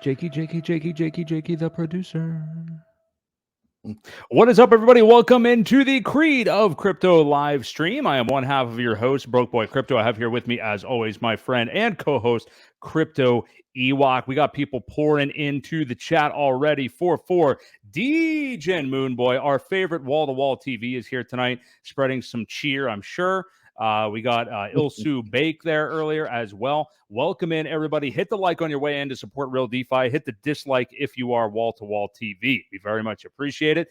Jakey, the producer. What is up, everybody? Welcome into the Creed of Crypto live stream. I am one half of your host, Boi Crypto. I have here with me, as always, my friend and co-host, Crypto Ewok. We got people pouring into the chat already. 4-4 DJ Moonboy, our favorite wall-to-wall TV, is here tonight, spreading some cheer, I'm sure. We got Ilsu Bake there earlier as well. Welcome in, everybody. Hit the like on your way in to support Real DeFi. Hit the dislike if you are wall-to-wall TV. We very much appreciate it.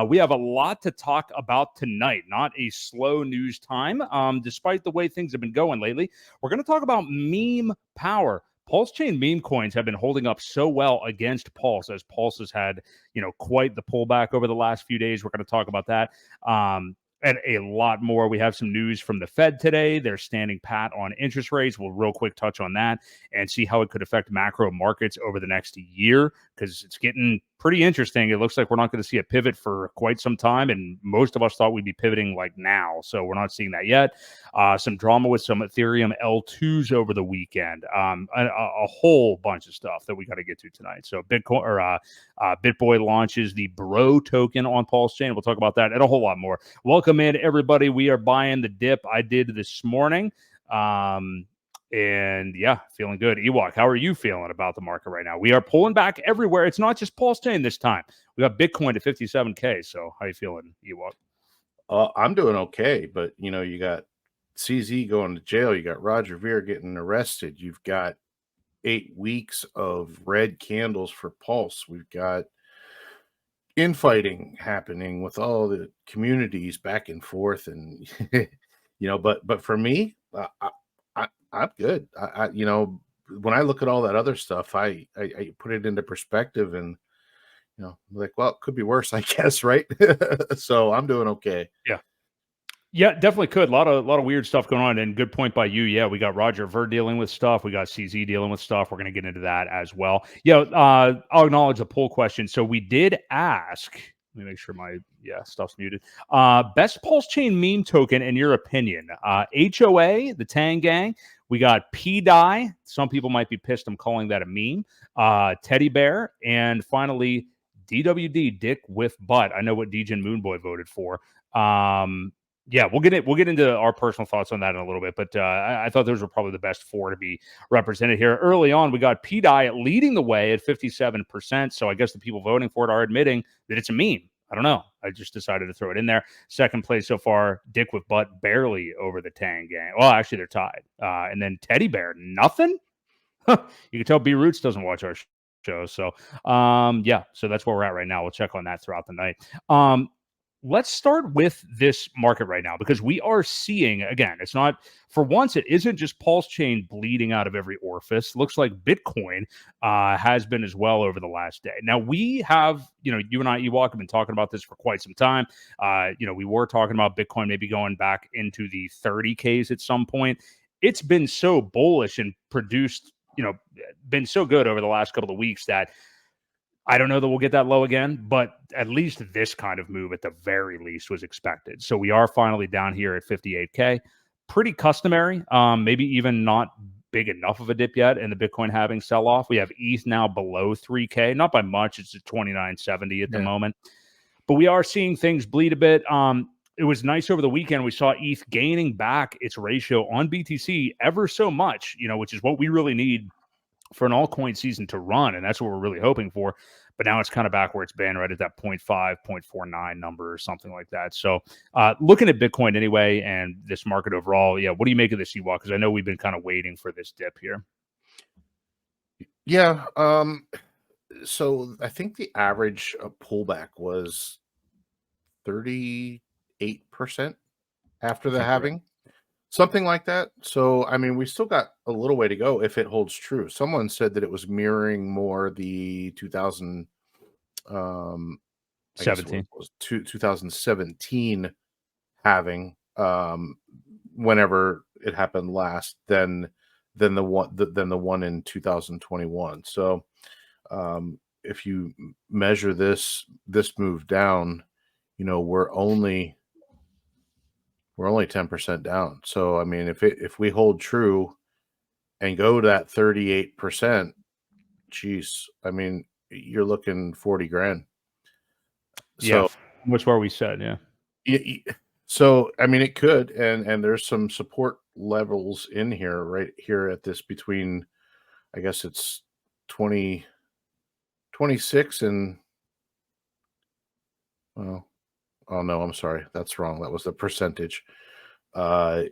We have a lot to talk about tonight. Not a slow news time, despite the way things have been going lately. We're going to talk about meme power. PulseChain meme coins have been holding up so well against Pulse, as Pulse has had, quite the pullback over the last few days. We're going to talk about that. And a lot more. We have some news from the Fed today. They're standing pat on interest rates. We'll real quick touch on that and see how it could affect macro markets over the next year, because it's getting pretty interesting. It looks like we're not going to see a pivot for quite some time, and most of us thought we'd be pivoting like now, so we're not seeing that yet. Some drama with some Ethereum L2s over the weekend. A whole bunch of stuff that we got to get to tonight. So Bitcoin or BitBoy launches the Bro token on PulseChain. We'll talk about that and a whole lot more. Welcome in, everybody. We are buying the dip. I did this morning. And yeah, feeling good. Ewok, how are you feeling about the market right now? We are pulling back everywhere. It's not just PulseChain this time. We got Bitcoin to 57K. So how you feeling, Ewok? I'm doing okay, but you got CZ going to jail. You got Roger Ver getting arrested. You've got 8 weeks of red candles for Pulse. We've got infighting happening with all the communities back and forth, and but for me, I'm good. When I look at all that other stuff, I put it into perspective, and like, well, it could be worse, I guess, right? So I'm doing okay. Yeah, definitely could. A lot of weird stuff going on, and good point by you. Yeah, we got Roger Ver dealing with stuff. We got CZ dealing with stuff. We're going to get into that as well. Yeah, I'll acknowledge the poll question. So we did ask. Let me make sure my stuff's muted. Best PulseChain meme token in your opinion? HOA, the Tang Gang. We got P-Die. Some people might be pissed I'm calling that a meme. Teddy Bear, and finally DWD, Dick with Butt. I know what DJ Moonboy voted for. Yeah, we'll get into our personal thoughts on that in a little bit, but I thought those were probably the best 4 to be represented here. Early on, we got P-Die leading the way at 57%, so I guess the people voting for it are admitting that it's a meme. I don't know. I just decided to throw it in there. Second place so far, Dick with Butt, barely over the Tang Gang. Well, actually, they're tied. And then Teddy Bear, nothing? You can tell B-Roots doesn't watch our show, so so that's where we're at right now. We'll check on that throughout the night. Let's start with this market right now, because we are seeing, again, it's not, for once, it isn't just PulseChain bleeding out of every orifice. Looks like Bitcoin has been as well over the last day. Now, we have, you and I, Ewok, have been talking about this for quite some time. We were talking about Bitcoin maybe going back into the 30Ks at some point. It's been so bullish and produced, been so good over the last couple of weeks that I don't know that we'll get that low again, but at least this kind of move at the very least was expected. So we are finally down here at 58K. Pretty customary, maybe even not big enough of a dip yet in the Bitcoin halving sell-off. We have ETH now below 3K, not by much. It's at 2970 at the moment. But we are seeing things bleed a bit. It was nice over the weekend. We saw ETH gaining back its ratio on BTC ever so much, which is what we really need for an altcoin season to run, and that's what we're really hoping for. But now it's kind of back where it's been, right at that 0.5, 0.49 number or something like that. So looking at Bitcoin anyway and this market overall, what do you make of this, Ewok? Because I know we've been kind of waiting for this dip here. Yeah. So I think the average pullback was 38% after the halving. Something like that. So, I mean, we still got a little way to go if it holds true. Someone said that it was mirroring more the 2017 halving, whenever it happened last, than the one in 2021. So, if you measure this move down, we're only 10% down. So, I mean, if we hold true and go to that 38%, geez, I mean, you're looking 40 grand. Yeah, So, much where we said, yeah. so I mean, it could, and there's some support levels in here, right here at this between, I guess it's 20 26 and, well, oh no, I'm sorry, that's wrong. That was the percentage. Uh,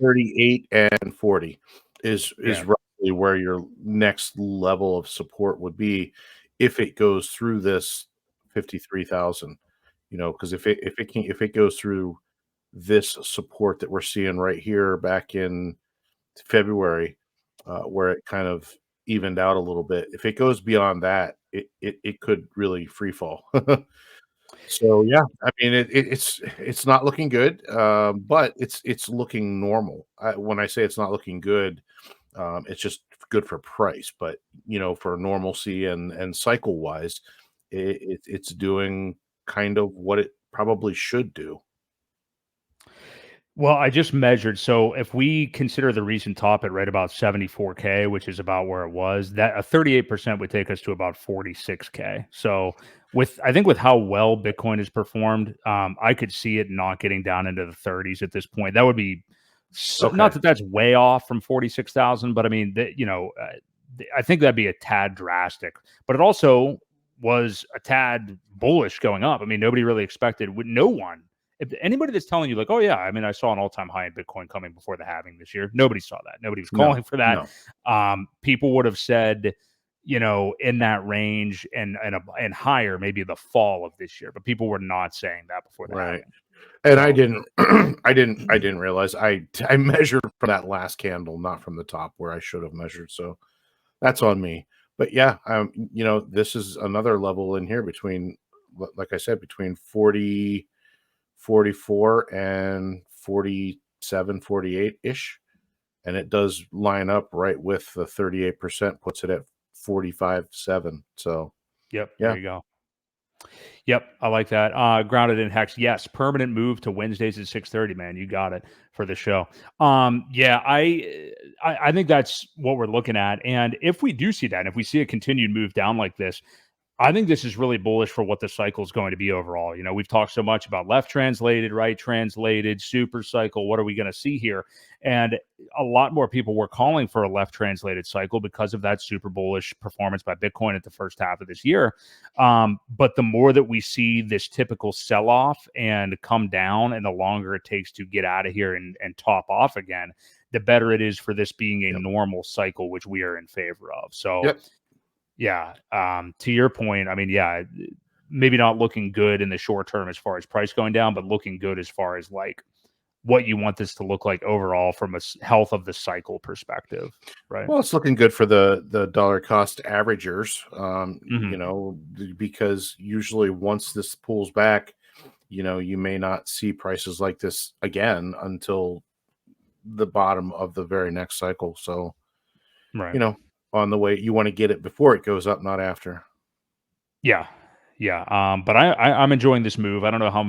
38 and 40 is Yeah. roughly where your next level of support would be if it goes through this 53,000. Because if it goes through this support that we're seeing right here back in February, where it kind of evened out a little bit. If it goes beyond that, it could really free fall. So yeah, I mean it's not looking good, but it's looking normal. When I say it's not looking good, it's just good for price. But for normalcy and cycle wise, it's doing kind of what it probably should do. Well, I just measured. So if we consider the recent top at right about 74K, which is about where it was, that a 38% would take us to about 46K. So I think with how well Bitcoin has performed, I could see it not getting down into the 30s at this point. That would be Okay. not that that's way off from 46,000, but I mean that I think that'd be a tad drastic. But it also was a tad bullish going up. I mean, nobody really expected. No one, if anybody that's telling you like, oh yeah, I mean, I saw an all-time high in Bitcoin coming before the halving this year. Nobody saw that. Nobody was calling No, for that. no. People would have said, in that range and higher, maybe the fall of this year. But people were not saying that before the Right. halving. And I So didn't I didn't realize I measured from that last candle, not from the top where I should have measured. So that's on me. But yeah, this is another level in here between, like I said, between 40, 44 and 47, 48 ish. And it does line up right with the 38%, puts it at 45.7. So yep, there yeah. you go. Yep, I like that. Grounded in Hex. Yes, permanent move to Wednesdays at 6:30, man. You got it for the show. Yeah, I think that's what we're looking at. And if we do see that, if we see a continued move down like this, I think this is really bullish for what the cycle is going to be overall. We've talked so much about left translated, right translated, super cycle. What are we going to see here? And a lot more people were calling for a left translated cycle because of that super bullish performance by Bitcoin at the first half of this year. But the more that we see this typical sell off and come down, and the longer it takes to get out of here and top off again, the better it is for this being a Yep. normal cycle, which we are in favor of. So, Yep. yeah, to your point, I mean, yeah, maybe not looking good in the short term as far as price going down, but looking good as far as like what you want this to look like overall from a health of the cycle perspective, right? Well, it's looking good for the dollar cost averagers, Hmm. because usually once this pulls back, you may not see prices like this again until the bottom of the very next cycle. So, Right. you know, on the way, you want to get it before it goes up, not after. Yeah. Yeah. But I'm enjoying this move. I don't know how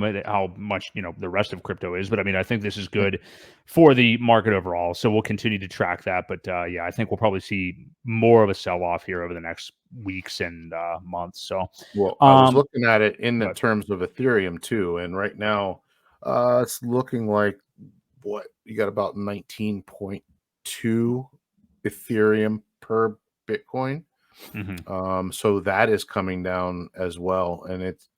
much, the rest of crypto is, but I mean, I think this is Yep. good for the market overall. So we'll continue to track that. But yeah, I think we'll probably see more of a sell off here over the next weeks and months. So, Well, I was um, looking at it in the but terms of Ethereum too, and right now, it's looking like what you got about 19.2 Ethereum per Bitcoin. mhm, So that is coming down as well, and it's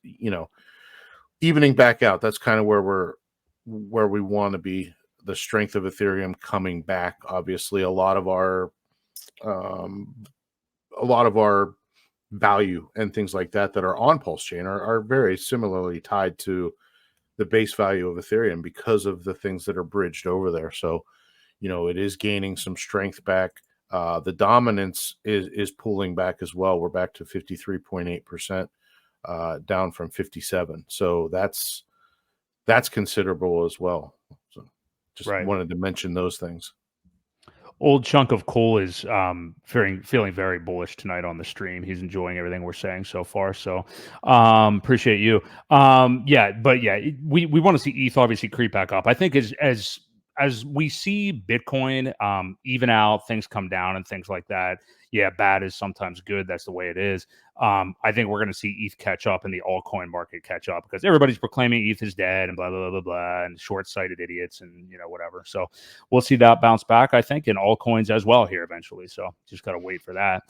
evening back out. That's kind of where we want to be. The strength of Ethereum coming back. Obviously, um, a lot of our value and things like that that are on PulseChain are very similarly tied to the base value of Ethereum because of the things that are bridged over there. So it is gaining some strength back. The dominance is pulling back as well. We're back to 53.8%, down from 57. So that's considerable as well. So just right. wanted to mention those things. Old Chunk of Coal is feeling very bullish tonight on the stream. He's enjoying everything we're saying so far. So appreciate you. Yeah, but yeah, we want to see ETH obviously creep back up. I think as as we see Bitcoin even out, things come down and things like that. Yeah, bad is sometimes good. That's the way it is. I think we're going to see ETH catch up and the altcoin market catch up because everybody's proclaiming ETH is dead and blah, blah, blah, blah, blah, and short-sighted idiots and, whatever. So we'll see that bounce back, I think, in altcoins as well here eventually. So just got to wait for that.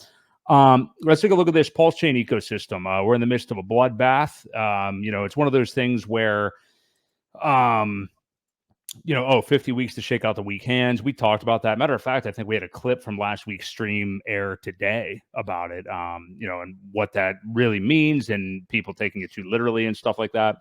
Let's take a look at this PulseChain ecosystem. We're in the midst of a bloodbath. It's one of those things where, 50 weeks to shake out the weak hands. We talked about that. Matter of fact, I think we had a clip from last week's stream air today about it, and what that really means and people taking it too literally and stuff like that.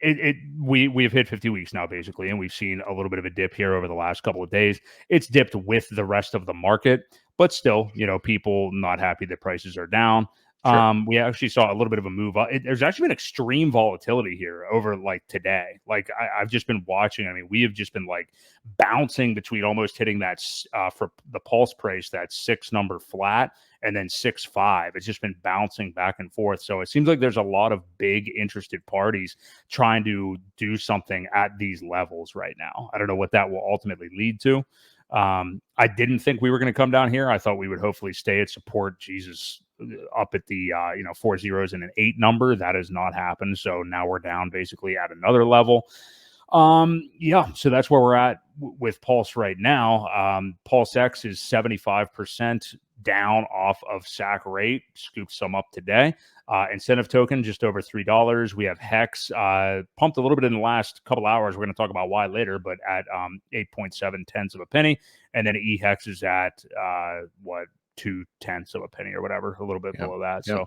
We've hit 50 weeks now, basically, and we've seen a little bit of a dip here over the last couple of days. It's dipped with the rest of the market, but still, people not happy that prices are down. Sure. We actually saw a little bit of a move up. There's actually been extreme volatility here over like today. Like I've just been watching. I mean, we have just been like bouncing between almost hitting that for the pulse price, that 6 number flat, and then 6.5. It's just been bouncing back and forth. So it seems like there's a lot of big interested parties trying to do something at these levels right now. I don't know what that will ultimately lead to. I didn't think we were going to come down here. I thought we would hopefully stay at support. Jesus, up at the 4 zeros and an 8 number. That has not happened. So now we're down basically at another level. So that's where we're at with Pulse right now. Pulse X is 75% down off of SAC rate. Scooped some up today. Incentive token just over $3. We have Hex pumped a little bit in the last couple hours. We're going to talk about why later, but at 8.7 tenths of a penny. And then eHex is at 2 tenths of a penny or whatever, a little bit below that. So,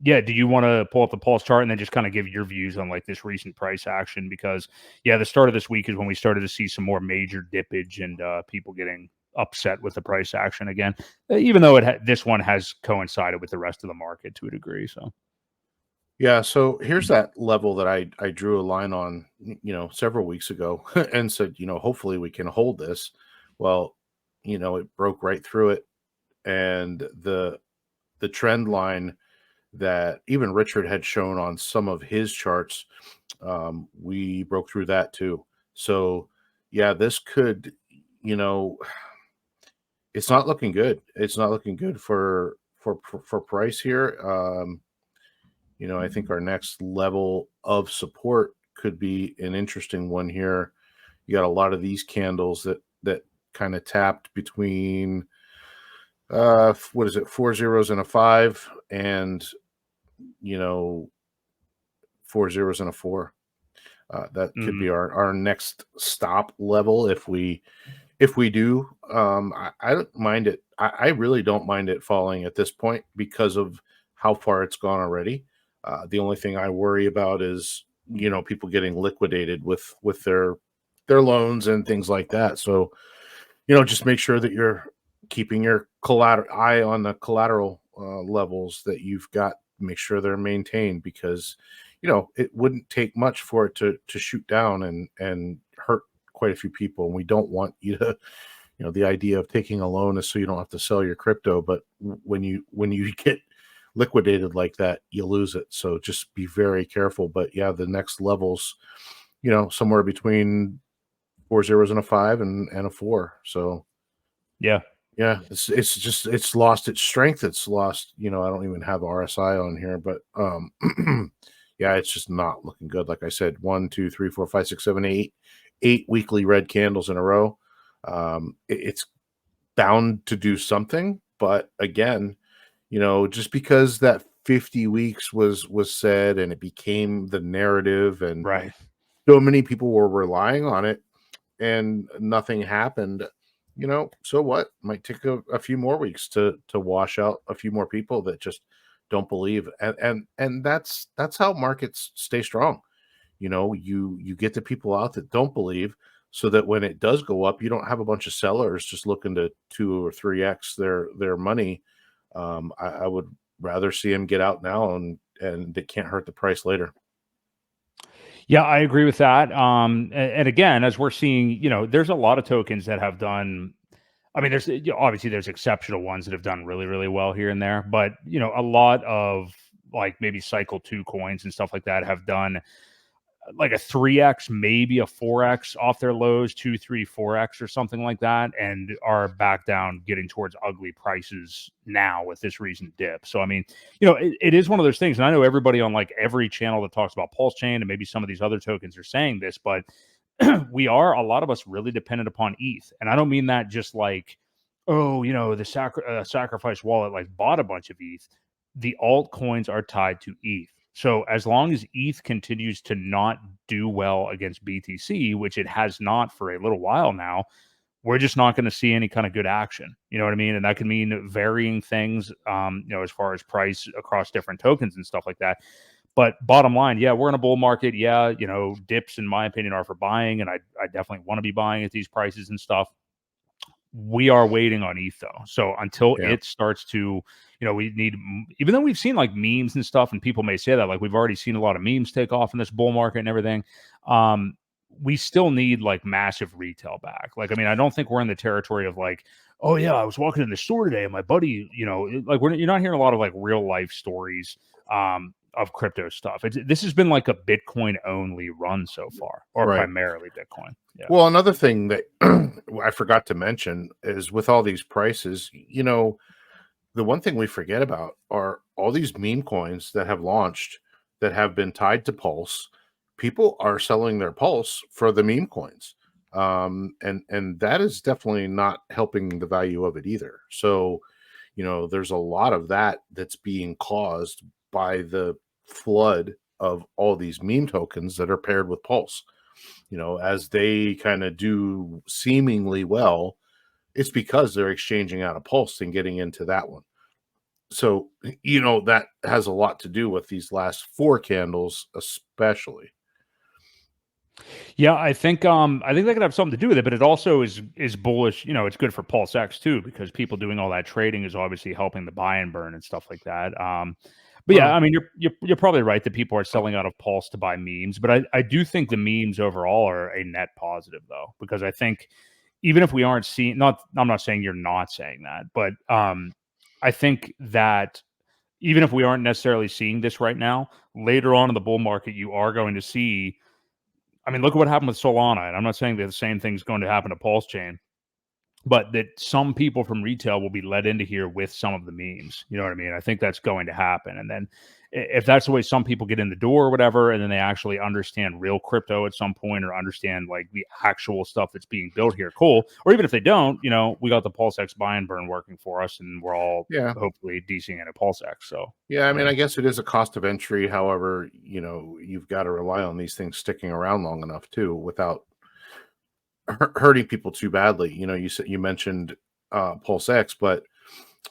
do you want to pull up the Pulse chart and then just kind of give your views on like this recent price action? Because the start of this week is when we started to see some more major dippage and people getting upset with the price action again, even though this one has coincided with the rest of the market to a degree. So. Yeah, so here's that level that I drew a line on, several weeks ago and said, hopefully we can hold this. Well, it broke right through it. And the trend line that even Richard had shown on some of his charts, we broke through that too. So yeah, this could, it's not looking good. It's not looking good for price here. I think our next level of support could be an interesting one here. You got a lot of these candles that kind of tapped between 4 zeros and a 5, and 4 zeros and a 4. That could be our next stop level if we do. I don't mind it. I really don't mind it falling at this point because of how far it's gone already. The only thing I worry about is people getting liquidated with their loans and things like that. So just make sure that you're keeping your eye on the collateral levels that you've got. Make sure they're maintained, because it wouldn't take much for it to shoot down and hurt quite a few people. And we don't want you to, the idea of taking a loan is so you don't have to sell your crypto. But when you get liquidated like that, you lose it. So just be very careful. But yeah, the next levels, somewhere between 4 zeros and a 5 and a 4. So yeah, it's lost its strength. It's lost, I don't even have RSI on here, but yeah, it's just not looking good. Like I said, 1, 2, 3, 4, 5, 6, 7, 8 weekly red candles in a row. It's bound to do something, but again, just because that 50 weeks was said and it became the narrative, and right, so many people were relying on it and nothing happened, so what? Might take a few more weeks to wash out a few more people that just don't believe. And that's how markets stay strong. You get the people out that don't believe, so that when it does go up, you don't have a bunch of sellers just looking to 2 or 3x their money. I would rather see them get out now, and it can't hurt the price later. Yeah, I agree with that. And again, as we're seeing, there's a lot of tokens that have done. I mean, there's obviously there's exceptional ones that have done really, really well here and there, but a lot of like maybe cycle 2 coins and stuff like that have done like a 3x, maybe a 4x off their lows, 2, 3, 4x or something like that, and are back down getting towards ugly prices now with this recent dip. So, I mean, it is one of those things. And I know everybody on like every channel that talks about PulseChain and maybe some of these other tokens are saying this, but we are, a lot of us, really dependent upon ETH. And I don't mean that just like, oh, the sacrifice wallet like bought a bunch of ETH. The altcoins are tied to ETH. So as long as ETH continues to not do well against BTC, which it has not for a little while now, we're just not going to see any kind of good action. You know what I mean? And that can mean varying things, as far as price across different tokens and stuff like that. But bottom line, yeah, we're in a bull market. Yeah, dips, in my opinion, are for buying, and I definitely want to be buying at these prices and stuff. We are waiting on ETH though. So until it starts to, we need, even though we've seen like memes and stuff, and people may say that, like we've already seen a lot of memes take off in this bull market and everything. We still need like massive retail back. Like, I mean, I don't think we're in the territory of like, oh yeah, I was walking in the store today and my buddy, like you're not hearing a lot of like real life stories of crypto stuff. This has been like a Bitcoin only run so far, or primarily Bitcoin. Yeah. Well, another thing that I forgot to mention is with all these prices, the one thing we forget about are all these meme coins that have launched that have been tied to Pulse. People are selling their Pulse for the meme coins. And that is definitely not helping the value of it either. So, there's a lot of that that's being caused by the flood of all these meme tokens that are paired with Pulse. As they kind of do seemingly well, it's because they're exchanging out of Pulse and getting into that one. So, that has a lot to do with these last 4 candles, especially. Yeah, I think that could have something to do with it, but it also is bullish. It's good for PulseX too, because people doing all that trading is obviously helping the buy and burn and stuff like that. But yeah, I mean, you're probably right that people are selling out of Pulse to buy memes, but I do think the memes overall are a net positive though, because I think even if we aren't seeing, I'm not saying you're not saying that, but I think that even if we aren't necessarily seeing this right now, later on in the bull market, you are going to see. I mean, look at what happened with Solana, and I'm not saying that the same thing's going to happen to PulseChain, but that some people from retail will be led into here with some of the memes. You know what I mean? I think that's going to happen. And then if that's the way some people get in the door or whatever, and then they actually understand real crypto at some point, or understand like the actual stuff that's being built here, cool. Or even if they don't, we got the PulseX buy and burn working for us, and we're all hopefully DCing at PulseX. So I mean, I guess it is a cost of entry. However, you've got to rely on these things sticking around long enough too, without hurting people too badly. You mentioned PulseX, but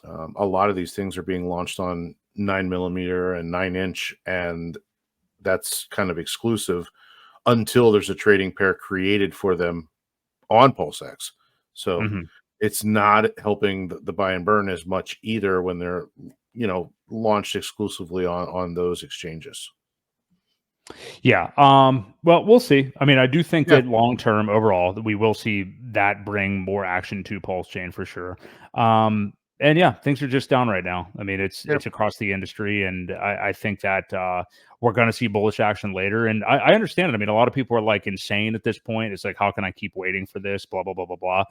a lot of these things are being launched on 9mm and 9-inch, and that's kind of exclusive until there's a trading pair created for them on PulseX. So it's not helping the buy and burn as much either when they're launched exclusively on those exchanges. Yeah. Well, we'll see. I mean, I do think that long term overall that we will see that bring more action to PulseChain for sure. And yeah, things are just down right now. I mean, it's across the industry, and I think that we're going to see bullish action later. And I understand it. I mean, a lot of people are like insane at this point. It's like, how can I keep waiting for this? Blah blah blah blah blah.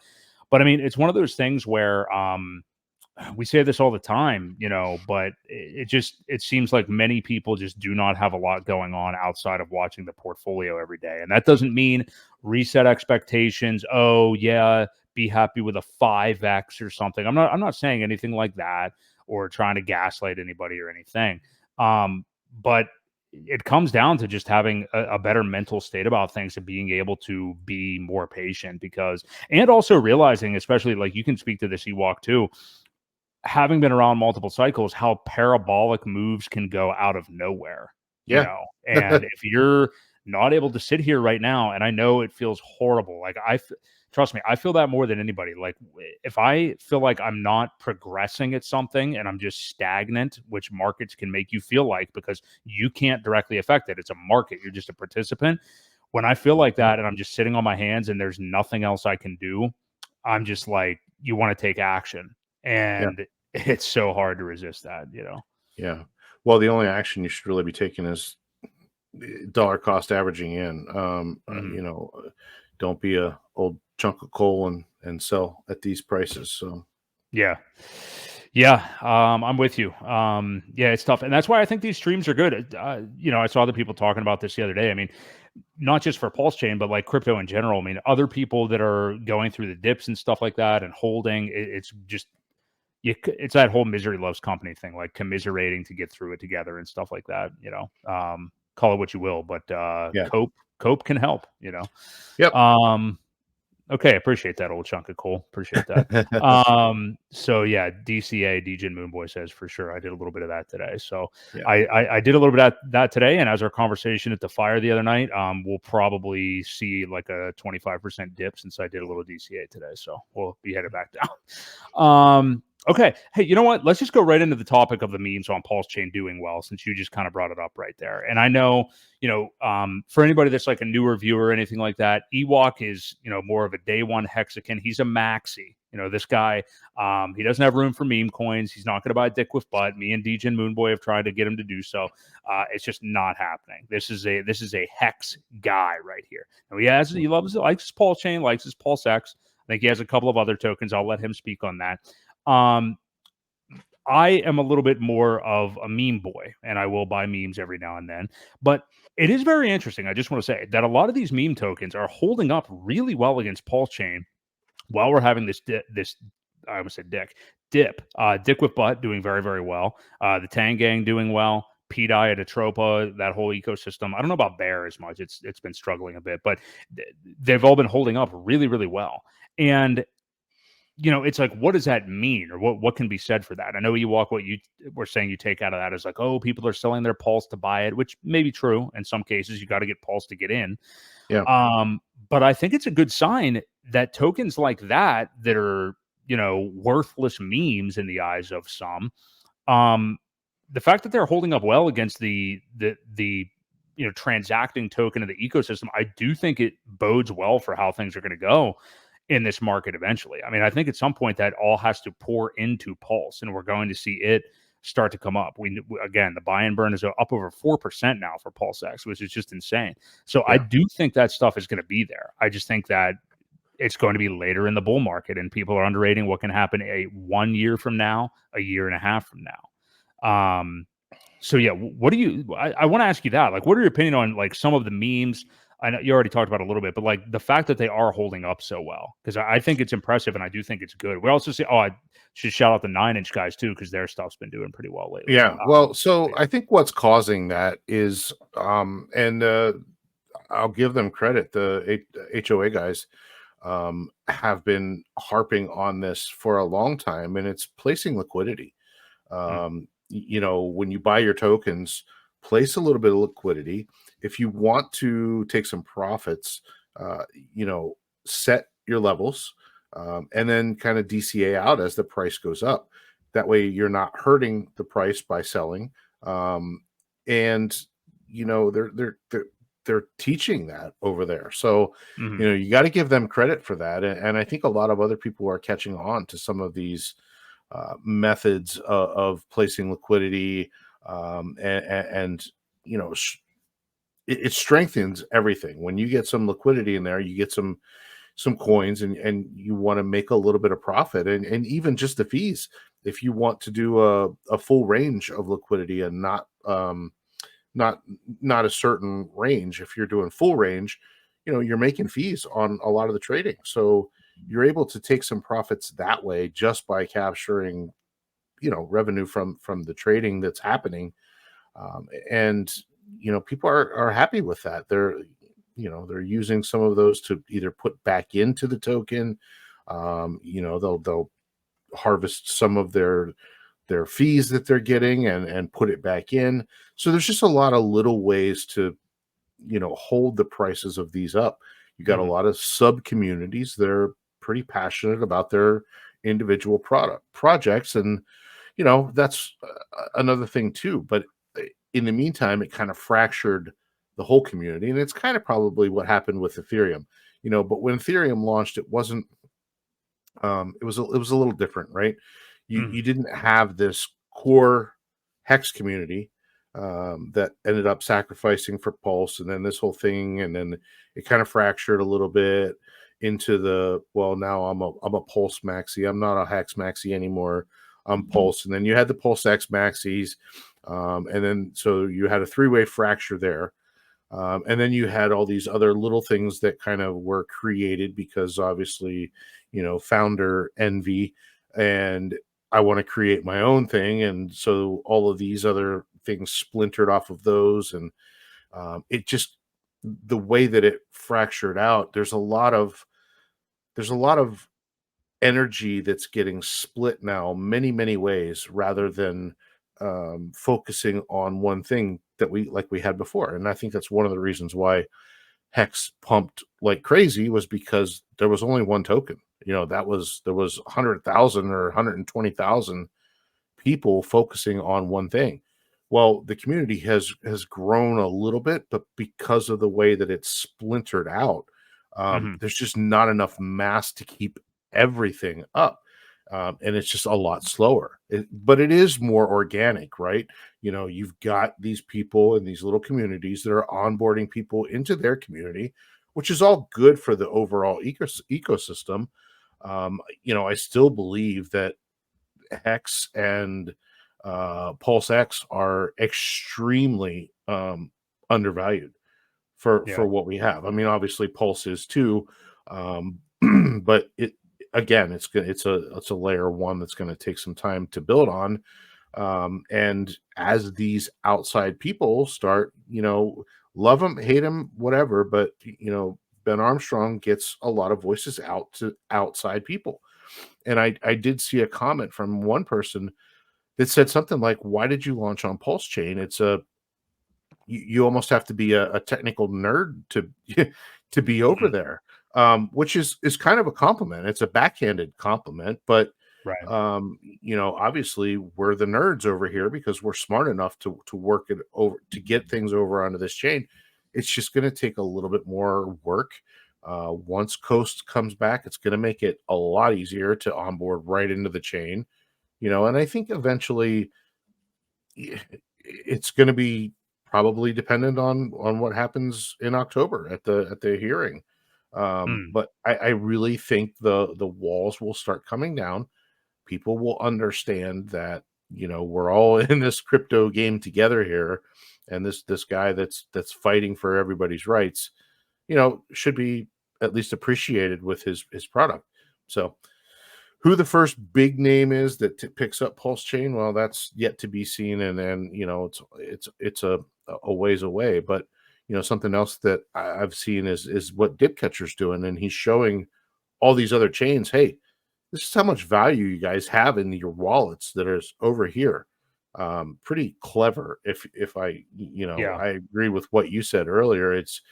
But I mean, it's one of those things where we say this all the time, but it seems like many people just do not have a lot going on outside of watching the portfolio every day. And that doesn't mean reset expectations. Oh yeah, be happy with a 5x or something. I'm not saying anything like that, or trying to gaslight anybody or anything. But it comes down to just having a better mental state about things and being able to be more patient, and also realizing, especially like you can speak to this, Ewok, too, having been around multiple cycles, how parabolic moves can go out of nowhere, and if you're not able to sit here right now, and I know it feels horrible. Like trust me, I feel that more than anybody. Like if I feel like I'm not progressing at something and I'm just stagnant, which markets can make you feel like, because you can't directly affect it. It's a market. You're just a participant. When I feel like that and I'm just sitting on my hands and there's nothing else I can do, I'm just like, you want to take action. And it's so hard to resist that, Yeah. Well, the only action you should really be taking is dollar cost averaging in. Mhm. Don't be a old chunk of coal and sell at these prices. So Yeah. Yeah, I'm with you. Yeah, it's tough, and that's why I think these streams are good. I saw other people talking about this the other day. I mean, not just for PulseChain, but like crypto in general. I mean, other people that are going through the dips and stuff like that and holding. It's just it's that whole misery loves company thing, like commiserating to get through it together and stuff like that. Call it what you will, but yeah, cope can help. yep. Um, Okay, appreciate that old chunk of coal. Appreciate that. So yeah, DCA, DJ Moonboy says for sure. I did a little bit of that today. So Yeah. I did a little bit of that today. And as our conversation at the fire the other night, we'll probably see like a 25% dip since I did a little DCA today. So we'll be headed back down. Okay. Hey, you know what? Let's just go right into the topic of the memes on Pulse Chain doing well, since you just kind of brought it up right there. And I know, for anybody that's like a newer viewer or anything like that, Ewok is, more of a day one hexagon. He's a maxi. This guy, he doesn't have room for meme coins. He's not going to buy dick with butt. Me and DJ and Moonboy have tried to get him to do so. It's just not happening. This is a hex guy right here. Now likes his Pulse Chain, likes his Pulse X. I think he has a couple of other tokens. I'll let him speak on that. I am a little bit more of a meme boy, and I will buy memes every now and then. But it is very interesting. I just want to say that a lot of these meme tokens are holding up really well against Pulse Chain while we're having this I almost said dip. Dick with butt doing very, very well. The Tang Gang doing well. PDI at Atropa, that whole ecosystem. I don't know about Bear as much. It's been struggling a bit, but they've all been holding up really, really well. And it's like, what does that mean, or what can be said for that? I know Ewok, what you were saying, you take out of that is like, oh, people are selling their Pulse to buy it, which may be true in some cases. You got to get Pulse to get in. Yeah. But I think it's a good sign that tokens like that are worthless memes in the eyes of some. The fact that they're holding up well against the transacting token of the ecosystem, I do think it bodes well for how things are going to go in this market eventually. I mean, I think at some point that all has to pour into Pulse, and we're going to see it start to come up. Again, the buy and burn is up over 4% now for Pulse X, which is just insane. So I Yeah. do think that stuff is going to be there. I just think that it's going to be later in the bull market, and people are underrating what can happen 1 year from now, a year and a half from now. So yeah, what do you? I want to ask you that. Like, what are your opinion on like some of the memes? I know you already talked about it a little bit, but like the fact that they are holding up so well, because I think it's impressive, and I do think it's good. We also see, I should shout out the 9-inch guys too, because their stuff's been doing pretty well lately. Yeah. Well, so Yeah. I think what's causing that is, and I'll give them credit. The HOA guys have been harping on this for a long time, and it's placing liquidity. Mm, When you buy your tokens, place a little bit of liquidity. If you want to take some profits, uh, you know, set your levels, and then kind of DCA out as the price goes up. That way, you're not hurting the price by selling. And they're teaching that over there. So mhm. you got to give them credit for that. And I think a lot of other people are catching on to some of these methods of placing liquidity, and it strengthens everything. When you get some liquidity in there, you get some coins, and you want to make a little bit of profit, and even just the fees. If you want to do a full range of liquidity and not not a certain range, if you're doing full range, you're making fees on a lot of the trading. So you're able to take some profits that way just by capturing revenue from the trading that's happening. And people are happy with that. They're using some of those to either put back into the token. They'll harvest some of their fees that they're getting and put it back in. So there's just a lot of little ways to hold the prices of these up. You got a Mhm. lot of sub communities. They're pretty passionate about their individual projects, and that's another thing too. But in the meantime, it kind of fractured the whole community, and it's kind of probably what happened with Ethereum. But when Ethereum launched, it wasn't. It was a little different, right? You Mhm. you didn't have this core hex community, that ended up sacrificing for Pulse, and then this whole thing, and then it kind of fractured a little bit into the, well, now I'm a Pulse maxi. I'm not a Hex maxi anymore. I'm Pulse, and then you had the Pulse X maxis, and then so you had a three-way fracture there. And then you had all these other little things that kind of were created because obviously, founder envy, and I want to create my own thing. And so all of these other things splintered off of those. And it just, the way that it fractured out, there's a lot of energy that's getting split now many, many ways rather than focusing on one thing that we had before. And I think that's one of the reasons why Hex pumped like crazy, was because there was only one token. There was 100,000 or 120,000 people focusing on one thing. Well, the community has grown a little bit, but because of the way that it's splintered out, there's just not enough mass to keep everything up. And it's just a lot slower. But it is more organic, right? You've got these people in these little communities that are onboarding people into their community, which is all good for the overall ecosystem. I still believe that Hex and Pulse X are extremely undervalued for what we have. I mean, obviously Pulse is too, but again, it's a layer one that's going to take some time to build on. And as these outside people start, love them, hate them, whatever, but Ben Armstrong gets a lot of voices out to outside people. And I did see a comment from one person that said something like, "Why did you launch on PulseChain? You almost have to be a technical nerd to to be over there," which is kind of a compliment. It's a backhanded compliment, but Right. obviously we're the nerds over here because we're smart enough to work it over, to get things over onto this chain. It's just going to take a little bit more work. Once Coast comes back, it's going to make it a lot easier to onboard right into the chain. And I think eventually it's going to be probably dependent on what happens in October at the hearing. But I really think the walls will start coming down. People will understand that we're all in this crypto game together here, and this guy that's fighting for everybody's rights, should be at least appreciated with his product. So who the first big name is that picks up PulseChain, well, that's yet to be seen, and then it's a ways away. But something else that I've seen is what Dipcatcher's doing, and he's showing all these other chains, hey, this is how much value you guys have in your wallets that is over here. Pretty clever. If I I agree with what you said earlier. It's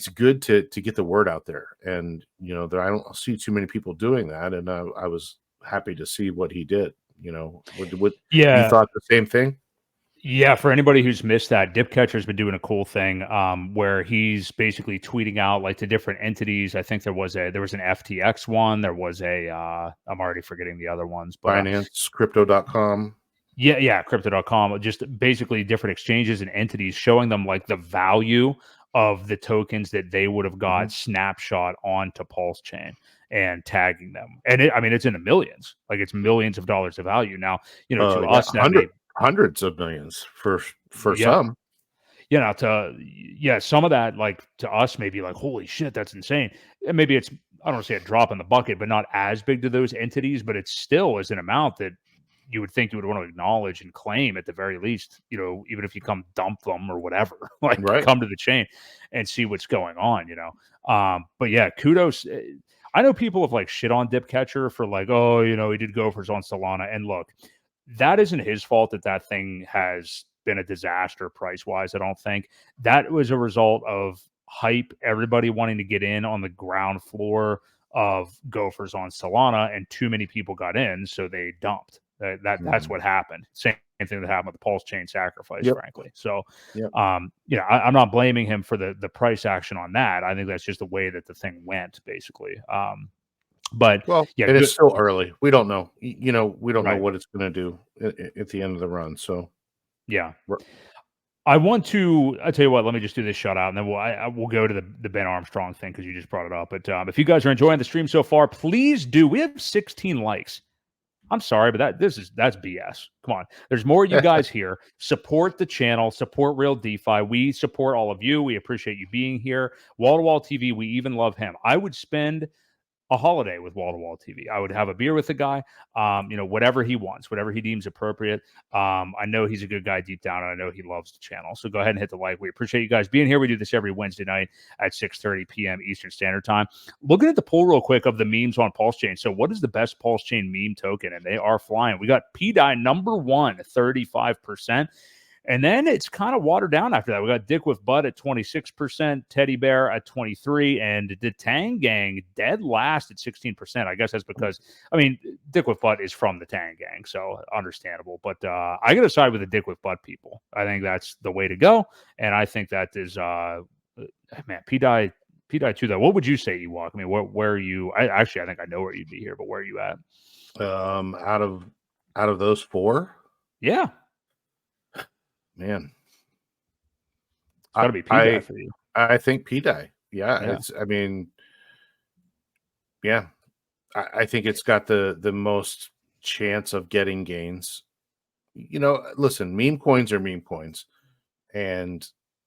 good to get the word out there, and I don't see too many people doing that, and I was happy to see what he did. What you Yeah. thought the same thing? Yeah, for anybody who's missed that, Dipcatcher's been doing a cool thing, where he's basically tweeting out like to different entities. I think there was an FTX one. There was I'm already forgetting the other ones, but Binance, Crypto.com. yeah, Crypto.com, just basically different exchanges and entities showing them like the value of the tokens that they would have got snapshot onto PulseChain and tagging them. And it's in the millions, like it's millions of dollars of value. Now, to us that may hundreds of millions for yeah. some. Some of that, like to us, maybe like, holy shit, that's insane. And maybe it's, I don't want to say a drop in the bucket, but not as big to those entities, but it still is an amount that you would think you would want to acknowledge and claim at the very least, even if you come dump them or whatever, like Right. come to the chain and see what's going on, But yeah, kudos. I know people have like shit on Dipcatcher for like, oh, he did gophers on Solana. And look, that isn't his fault that thing has been a disaster price wise. I don't think that was a result of hype, everybody wanting to get in on the ground floor of gophers on Solana, and too many people got in, so they dumped. That's what happened. Same thing that happened with the PulseChain sacrifice, frankly. So, I'm not blaming him for the price action on that. I think that's just the way that the thing went, basically. But Well, yeah, it is still early. We don't know. We don't know Right. what it's going to do at the end of the run. So Yeah. R- I tell you what, let me just do this shout out and then we'll go to the Ben Armstrong thing because you just brought it up. But if you guys are enjoying the stream so far, please do. We have 16 likes. I'm sorry, but that's BS. Come on. There's more of you guys here. Support the channel, support Real DeFi. We support all of you. We appreciate you being here. Wall to Wall TV, we even love him. I would spend a holiday with Wall to Wall TV. I would have a beer with the guy, whatever he wants, whatever he deems appropriate. I know he's a good guy deep down, and I know he loves the channel. So go ahead and hit the like. We appreciate you guys being here. We do this every Wednesday night at 6:30 p.m. Eastern Standard Time. Looking at the poll real quick of the memes on PulseChain. So what is the best PulseChain meme token? And they are flying. We got PDI number one, 35%. And then it's kind of watered down after that. We got Dick with Butt at 26%, Teddy Bear at 23%, and the Tang Gang dead last at 16%. I guess that's because, Dick with Butt is from the Tang Gang, so understandable. But I got to side with the Dick with Butt people. I think that's the way to go, and I think that is, P-Dye too, though. What would you say, Ewok? I mean, where are you? I think I know where you'd be here, but where are you at? Out of those four, yeah. Man, it's got to be P-Dye for you. I think P-Dye. Yeah. I think it's got the most chance of getting gains. Listen, meme coins are meme coins, and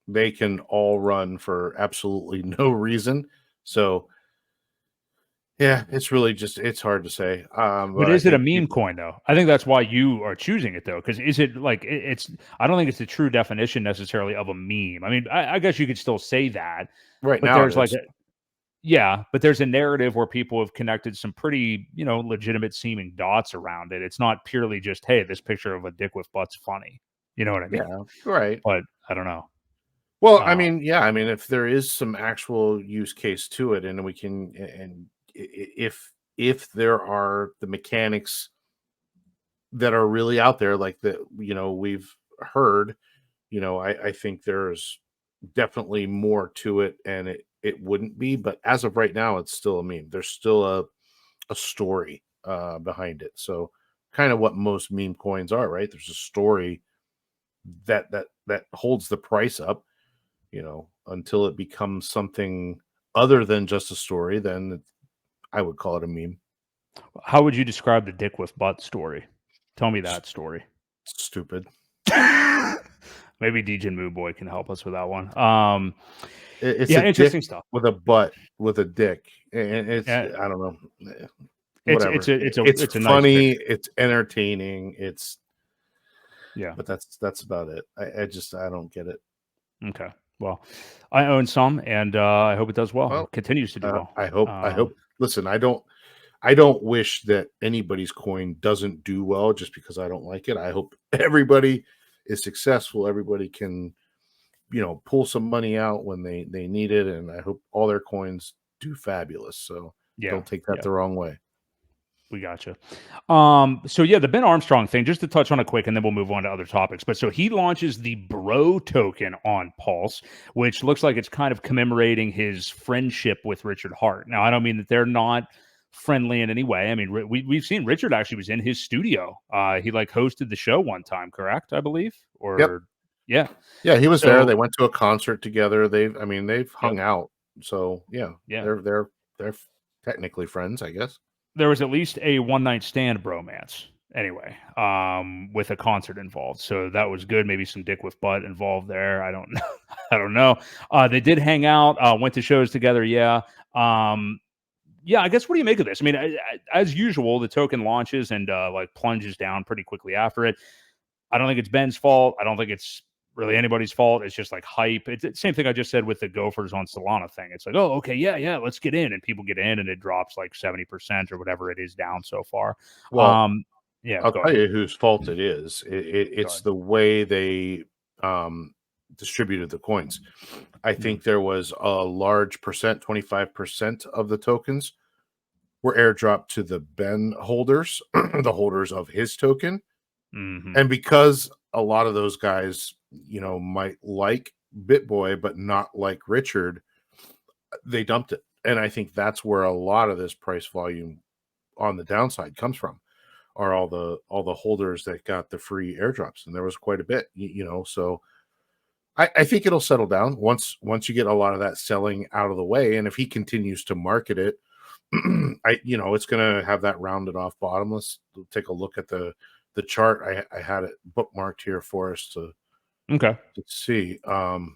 they can all run for absolutely no reason. So, yeah, it's really it's hard to say. But is it a meme coin, though? I think that's why you are choosing it, though, because is it like I don't think it's the true definition necessarily of a meme. I mean, I guess you could still say that. Right but now, there's but there's a narrative where people have connected some pretty, legitimate seeming dots around it. It's not purely just, hey, this picture of a dick with butt's funny. You know what I mean? Yeah, right. But I don't know. Well, if there is some actual use case to it, and we can, and if there are the mechanics that are really out there, like we've heard, I think there's definitely more to it, and it wouldn't be, but as of right now, it's still a meme. There's still a story behind it. So kind of what most meme coins are, right? There's a story that holds the price up, until it becomes something other than just a story. Then I would call it a meme. How would you describe the dick with butt story? Tell me that story. Stupid. Maybe DJ Moo Boy can help us with that one. It's interesting stuff with a butt with a dick, and it's I don't know. Whatever. It's funny. Nice, it's entertaining. But that's about it. I don't get it. Okay. Well, I own some, and I hope it does well. It continues to do well. I hope. Listen, I don't wish that anybody's coin doesn't do well just because I don't like it. I hope everybody is successful. Everybody can, pull some money out when they need it, and I hope all their coins do fabulous. So don't take that the wrong way. We gotcha. The Ben Armstrong thing, just to touch on it quick, and then we'll move on to other topics. But so he launches the Bro token on Pulse, which looks like it's kind of commemorating his friendship with Richard Hart. Now, I don't mean that they're not friendly in any way. I mean, we've seen Richard actually was in his studio. He hosted the show one time, correct? I believe. Or yeah, he was there. They went to a concert together. They've hung out. So they're technically friends, I guess. There was at least a one-night stand bromance anyway, with a concert involved. So that was good. Maybe some dick with butt involved there. I don't know. I don't know. They did hang out, went to shows together. Yeah. I guess what do you make of this? I mean, as usual, the token launches and plunges down pretty quickly after it. I don't think it's Ben's fault. I don't think it's really anybody's fault. It's just hype. It's the same thing I just said with the Gophers on Solana thing. It's oh, okay, yeah, let's get in. And people get in and it drops 70% or whatever it is down so far. Well, I'll tell you whose fault it is. It's the way they distributed the coins. I think there was a large percent, 25% of the tokens were airdropped to the Ben holders, the holders of his token. Mm-hmm. And because a lot of those guys, might like BitBoy, but not like Richard, they dumped it. And I think that's where a lot of this price volume on the downside comes from. are all the holders that got the free airdrops, and there was quite a bit, so I think it'll settle down once you get a lot of that selling out of the way. And if he continues to market it, it's going to have that rounded off bottom. Let's take a look at the chart. I had it bookmarked here for us to see. Well,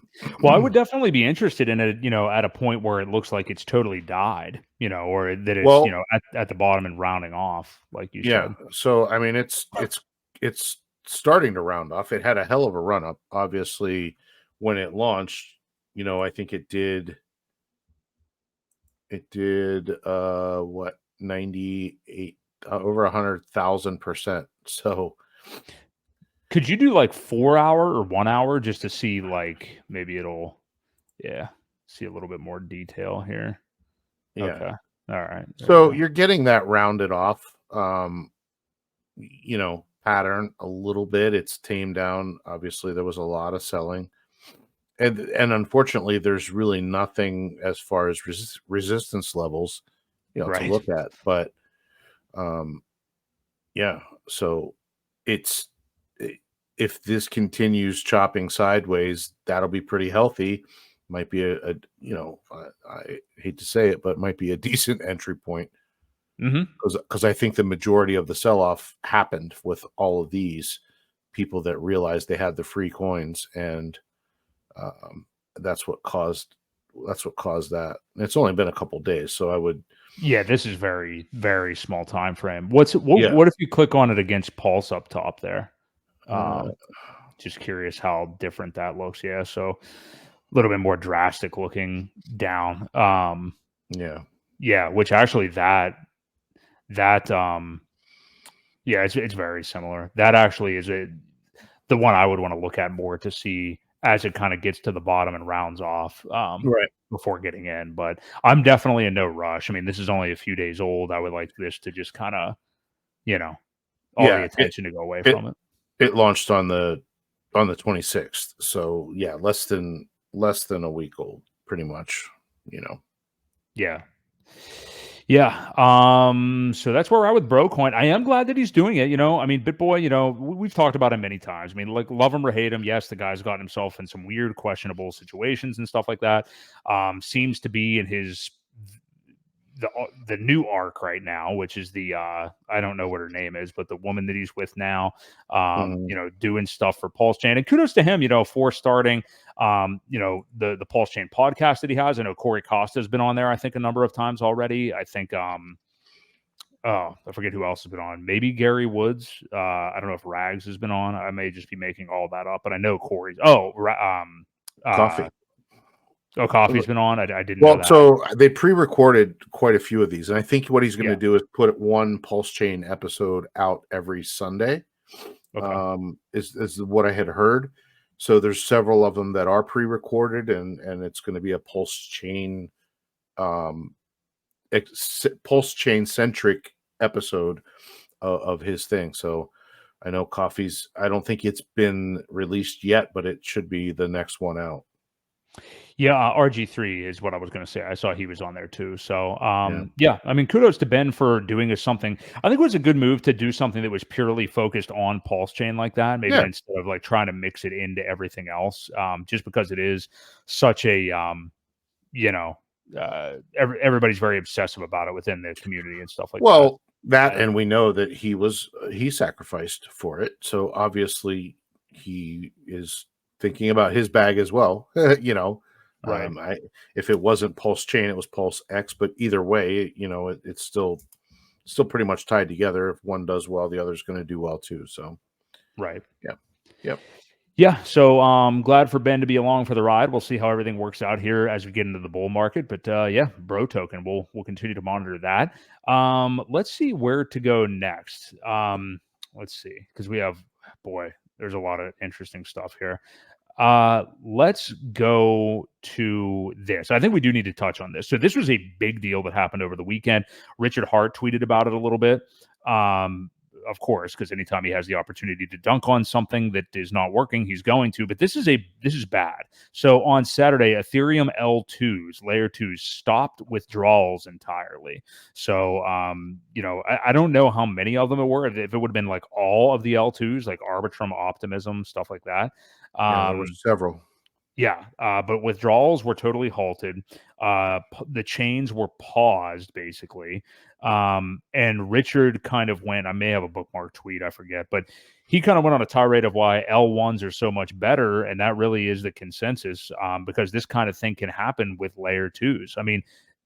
I would definitely be interested in it, at a point where it looks like it's totally died, or that it's, well, at the bottom and rounding off, like you said. So I mean, it's starting to round off. It had a hell of a run up, obviously, when it launched. I think it did what, 98 over 100,000%. So could you do like 4 hour or 1 hour just to see, like, maybe it'll see a little bit more detail here? Okay. All right. So you're getting that rounded off pattern a little bit. It's tamed down. Obviously there was a lot of selling, and unfortunately there's really nothing as far as resistance levels to look at. But so if this continues chopping sideways, that'll be pretty healthy. Might be I hate to say it, but might be a decent entry point. Because I think the majority of the sell-off happened with all of these people that realized they had the free coins, and that's what caused that. And it's only been a couple days, so I would. Yeah, this is very, very small time frame. What if you click on it against Pulse up top there? Just curious how different that looks. Yeah, so a little bit more drastic looking down. Which actually it's very similar. That actually is the one I would want to look at more to see as it kind of gets to the bottom and rounds off before getting in. But I'm definitely in no rush. I mean, this is only a few days old. I would like this to just kind of, all the attention to go away from it. It launched on the 26th. So less than a week old, pretty much, Yeah. So that's where we're at with Brocoin. I am glad that he's doing it. I mean, BitBoy, we've talked about him many times. I mean, like, love him or hate him. Yes, the guy's gotten himself in some weird, questionable situations and stuff like that. Seems to be in the new arc right now, which is the I don't know what her name is, but the woman that he's with now, doing stuff for PulseChain. And kudos to him, for starting the PulseChain podcast that he has. I know Corey Costa has been on there, I think, a number of times already. I think I forget who else has been on. Maybe Gary Woods. I don't know if Rags has been on. I may just be making all that up, but I know Corey's. Coffee. Coffee's been on. I didn't know that. So they pre-recorded quite a few of these, and I think what he's going to do is put one PulseChain episode out every Sunday. Is what I had heard. So there's several of them that are pre-recorded, and it's going to be a PulseChain PulseChain centric episode of his thing. So I know Coffee's. I don't think it's been released yet, but it should be the next one out. Yeah, RG3 is what I was going to say. I saw he was on there too. So, I mean, kudos to Ben for doing something. I think it was a good move to do something that was purely focused on PulseChain like that, maybe instead of like trying to mix it into everything else. Just because it is such a, everybody's very obsessive about it within the community and stuff like that. Well, and we know that he sacrificed for it. So obviously he is thinking about his bag as well, Right. If it wasn't PulseChain, it was PulseX. But either way, it's still pretty much tied together. If one does well, the other's going to do well too. So, right. Yep. Yeah. So, glad for Ben to be along for the ride. We'll see how everything works out here as we get into the bull market. But Bro Token, we'll continue to monitor that. Let's see where to go next. Let's see, because there's a lot of interesting stuff here. Let's go to this. I think we do need to touch on this. So this was a big deal that happened over the weekend. Richard Hart tweeted about it a little bit. of course, because anytime he has the opportunity to dunk on something that is not working, he's going to. But this is bad. So on Saturday, Ethereum L2s, layer twos, stopped withdrawals entirely. So I don't know how many of them it were. If it would have been like all of the L2s, like Arbitrum, Optimism, stuff like that. Yeah, there were several. Yeah, but withdrawals were totally halted. The chains were paused, basically. And Richard kind of went, I may have a bookmark tweet, I forget, but he kind of went on a tirade of why L1s are so much better. And that really is the consensus, because this kind of thing can happen with layer twos. I mean,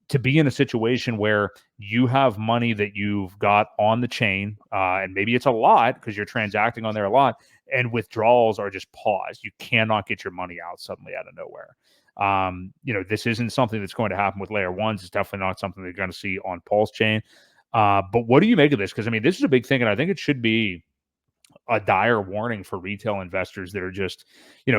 to be in a situation where you have money that you've got on the chain, and maybe it's a lot because you're transacting on there a lot, and withdrawals are just paused. You cannot get your money out suddenly out of nowhere. This isn't something that's going to happen with layer ones. It's definitely not something they're going to see on PulseChain. But what do you make of this? Because I mean, this is a big thing, and I think it should be a dire warning for retail investors that are just,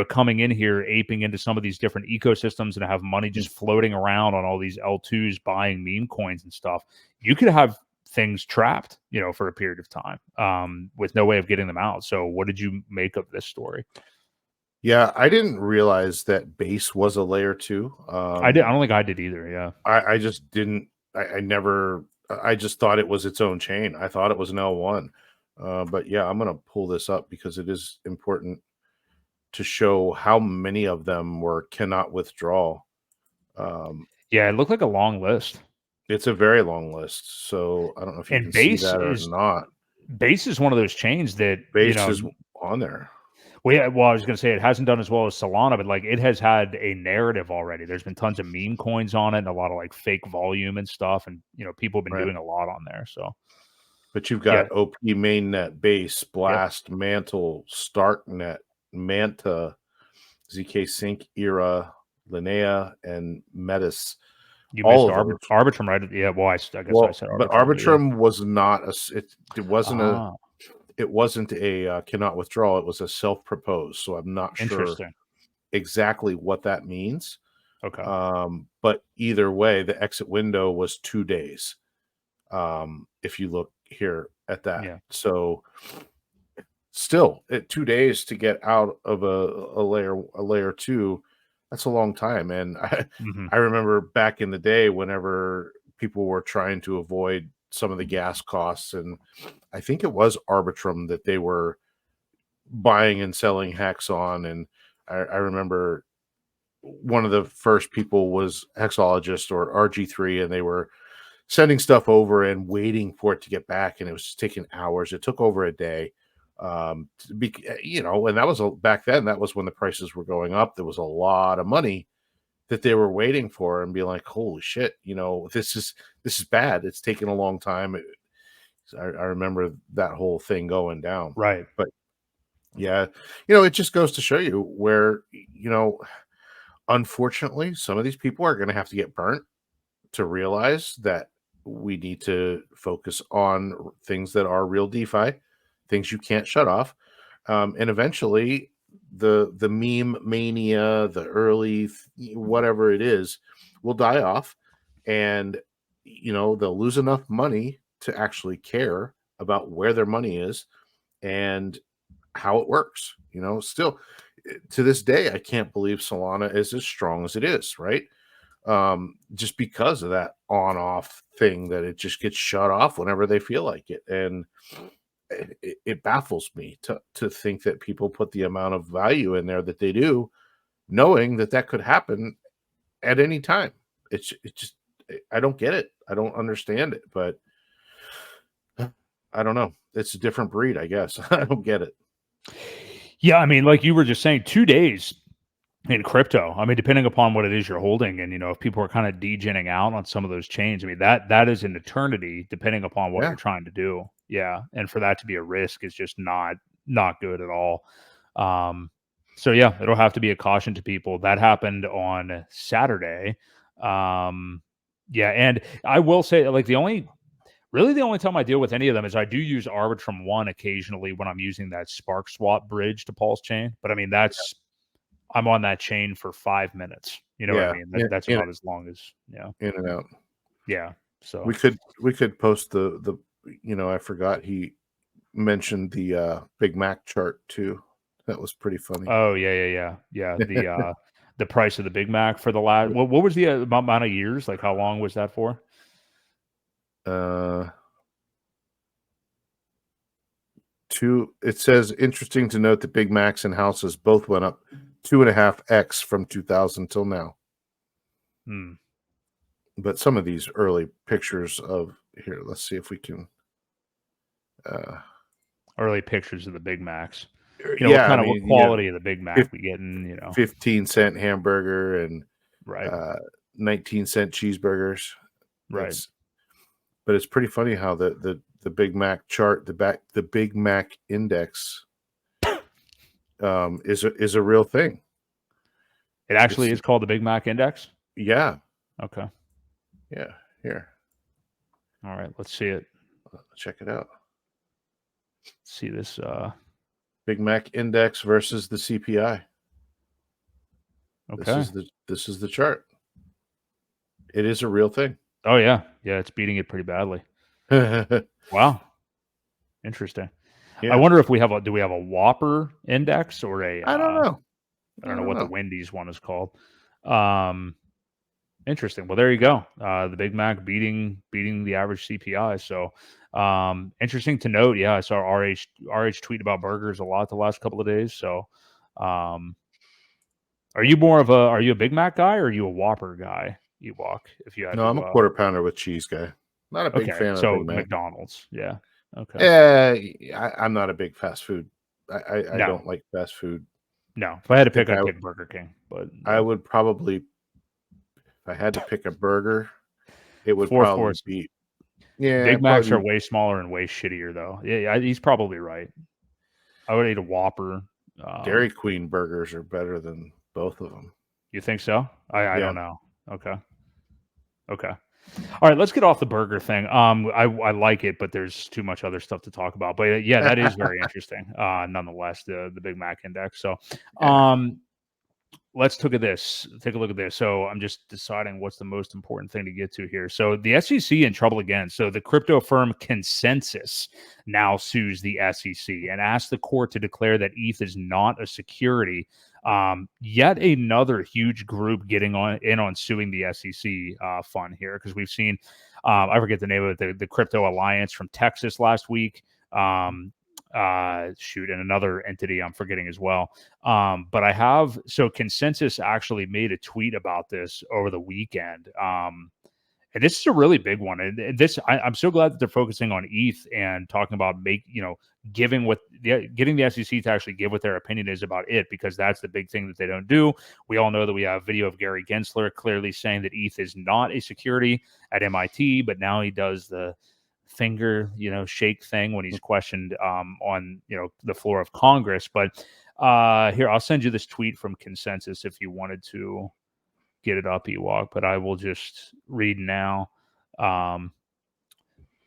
coming in here, aping into some of these different ecosystems and have money just floating around on all these L2s buying meme coins and stuff. You could have things trapped, for a period of time, with no way of getting them out. So what did you make of this story? Yeah, I didn't realize that Base was a layer two. I don't think I did either. Yeah. I just didn't, I just thought it was its own chain. I thought it was an L1. But yeah, I'm going to pull this up because it is important to show how many of them cannot withdraw. Yeah, it looked like a long list. It's a very long list. So I don't know if you can see that or not. Base is one of those chains that Base is on there. Well, yeah, I was going to say it hasn't done as well as Solana, but like it has had a narrative already. There's been tons of meme coins on it and a lot of like fake volume and stuff. And, people have been doing a lot on there. So. But you've got OP Mainnet, Base, Blast, Mantle, Starknet, Manta, ZK Sync, Era, Linnea, and Metis. You missed Arbitrum, right? Yeah, well, I guess I said Arbitrum. But Arbitrum was not it wasn't a cannot withdraw. It was a self-proposed. So I'm not sure exactly what that means. Okay. But either way, the exit window was 2 days. If you look here at that, so still at 2 days to get out of a layer two, that's a long time. And I remember back in the day whenever people were trying to avoid some of the gas costs, and I think it was Arbitrum that they were buying and selling Hex on, and I remember one of the first people was Hexologist or RG3, and they were sending stuff over and waiting for it to get back, and it was just taking hours. It took over a day, and that was back then. That was when the prices were going up. There was a lot of money that they were waiting for, and be like, "Holy shit! This is bad. It's taking a long time." I remember that whole thing going down, right? But yeah, it just goes to show you where unfortunately, some of these people are going to have to get burnt to realize that we need to focus on things that are real DeFi, things you can't shut off. And eventually the meme mania, the early, whatever it is, will die off, and, they'll lose enough money to actually care about where their money is and how it works. Still to this day, I can't believe Solana is as strong as it is, right? Just because of that on-off thing that it just gets shut off whenever they feel like it. And it baffles me to think that people put the amount of value in there that they do, knowing that could happen at any time. It's just, I don't get it. I don't understand it, but I don't know. It's a different breed, I guess. I don't get it. Yeah. I mean, like you were just saying, 2 days in crypto. I mean, depending upon what it is you're holding, and if people are kind of degenning out on some of those chains, I mean that is an eternity, depending upon what you're trying to do. Yeah, and for that to be a risk is just not good at all. So yeah, it'll have to be a caution to people. That happened on Saturday. Yeah, and I will say, like, the only time I deal with any of them is I do use Arbitrum 1 occasionally when I'm using that Spark Swap bridge to PulseChain. But I mean, I'm on that chain for 5 minutes. You know what I mean? That's about as long as, in and out. Yeah. So we could post the I forgot he mentioned the Big Mac chart too. That was pretty funny. Oh yeah. The price of the Big Mac for the last. What was the amount of years? Like how long was that for? It says interesting to note that Big Macs and houses both went up 2.5x from 2000 till now. But some of these early pictures of here, let's see if we can. Early pictures of the Big Macs. What quality of the Big Mac we getting? 15-cent hamburger and right, 19-cent cheeseburgers. Right. But it's pretty funny how the Big Mac chart, the Big Mac index, is a real thing. It actually is called the Big Mac Index? Yeah. Okay. Yeah. Here. All right. Let's see it. Check it out. Let's see this. Big Mac Index versus the CPI. Okay. This is the chart. It is a real thing. Oh, yeah. Yeah, it's beating it pretty badly. Wow. Interesting. Yeah. I wonder if do we have a Whopper index or a... I don't know. I don't know what the Wendy's one is called. Interesting. Well, there you go. The Big Mac beating the average CPI. So interesting to note. Yeah, I saw RH tweet about burgers a lot the last couple of days. So are you a Big Mac guy or are you a Whopper guy, Ewok? If you had I'm a quarter pounder with cheese guy. Not a big fan of Big Mac. McDonald's. Yeah. Okay. Yeah, I'm not a big fast food. I don't like fast food. No, if I had to pick, I'd pick Burger King. But I would probably, if I had to pick a burger, it would probably be. Yeah, Big Macs are way smaller and way shittier, though. Yeah, he's probably right. I would eat a Whopper. Dairy Queen burgers are better than both of them. You think so? I don't know. Okay. All right, let's get off the burger thing. I like it, but there's too much other stuff to talk about. But yeah, that is very interesting. Nonetheless, the Big Mac index. So, let's take a look at this. So I'm just deciding what's the most important thing to get to here. So the SEC in trouble again. So the crypto firm Consensus now sues the SEC and asks the court to declare that ETH is not a security. Yet another huge group getting on suing the SEC fund here, because we've seen, I forget the name of it, the Crypto Alliance from Texas last week. And another entity I'm forgetting as well. But Consensus actually made a tweet about this over the weekend. And this is a really big one. And I'm so glad that they're focusing on ETH and talking about getting the SEC to actually give what their opinion is about it, because that's the big thing that they don't do. We all know that we have video of Gary Gensler clearly saying that ETH is not a security at MIT, but now he does the finger shake thing when he's questioned on the floor of Congress. But here, I'll send you this tweet from Consensus if you wanted to get it up, Ewok, but I will just read now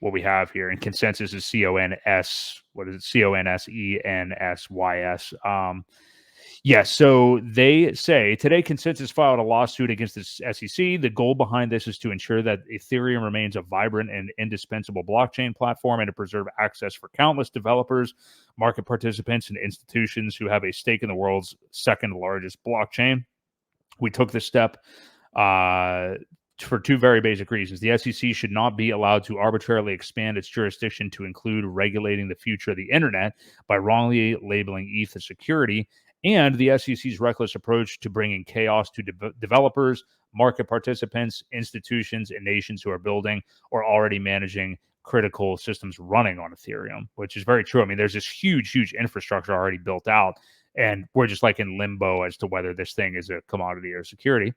what we have here. And Consensus is CONS, what is it? CONSENSYS. So they say today Consensus filed a lawsuit against the SEC. The goal behind this is to ensure that Ethereum remains a vibrant and indispensable blockchain platform and to preserve access for countless developers, market participants, and institutions who have a stake in the world's second largest blockchain. We took this step for two very basic reasons. The SEC should not be allowed to arbitrarily expand its jurisdiction to include regulating the future of the internet by wrongly labeling ETH a security, and the SEC's reckless approach to bringing chaos to developers, market participants, institutions, and nations who are building or already managing critical systems running on Ethereum, which is very true. I mean, there's this huge infrastructure already built out, and we're just like in limbo as to whether this thing is a commodity or security.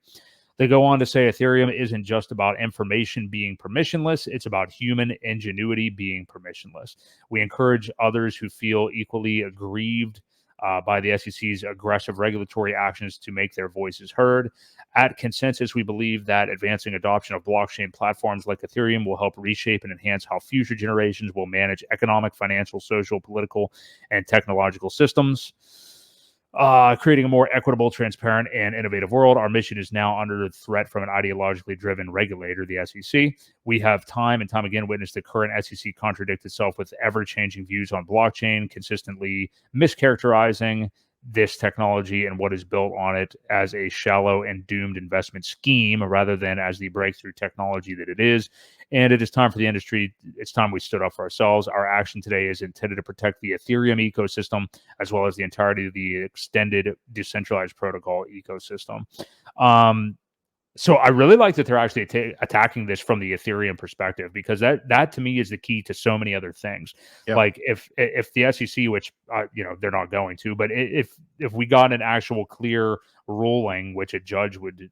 They go on to say Ethereum isn't just about information being permissionless, it's about human ingenuity being permissionless. We encourage others who feel equally aggrieved by the SEC's aggressive regulatory actions to make their voices heard. At Consensus, we believe that advancing adoption of blockchain platforms like Ethereum will help reshape and enhance how future generations will manage economic, financial, social, political, and technological systems. Creating a more equitable, transparent, and innovative world. Our mission is now under threat from an ideologically driven regulator, the SEC. We have time and time again witnessed the current SEC contradict itself with ever-changing views on blockchain, consistently mischaracterizing this technology and what is built on it as a shallow and doomed investment scheme rather than as the breakthrough technology that it is. And it is time for the industry. It's time we stood up for ourselves. Our action today is intended to protect the Ethereum ecosystem as well as the entirety of the extended decentralized protocol ecosystem. So I really like that they're actually attacking this from the Ethereum perspective, because that to me is the key to so many other things. Yeah. Like if the SEC, which they're not going to, but if we got an actual clear ruling, which a judge would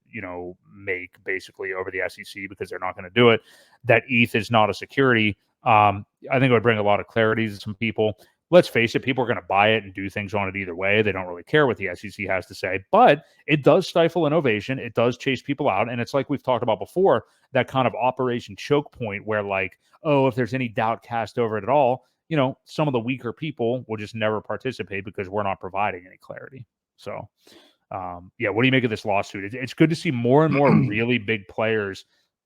make basically over the SEC, because they're not going to do it, that ETH is not a security. I think it would bring a lot of clarity to some people. Let's face it, people are going to buy it and do things on it either way. They don't really care what the SEC has to say, but it does stifle innovation. It does chase people out. And it's like we've talked about before, that kind of Operation Choke Point where like, oh, if there's any doubt cast over it at all, some of the weaker people will just never participate because we're not providing any clarity. So, what do you make of this lawsuit? It's good to see more and more really big players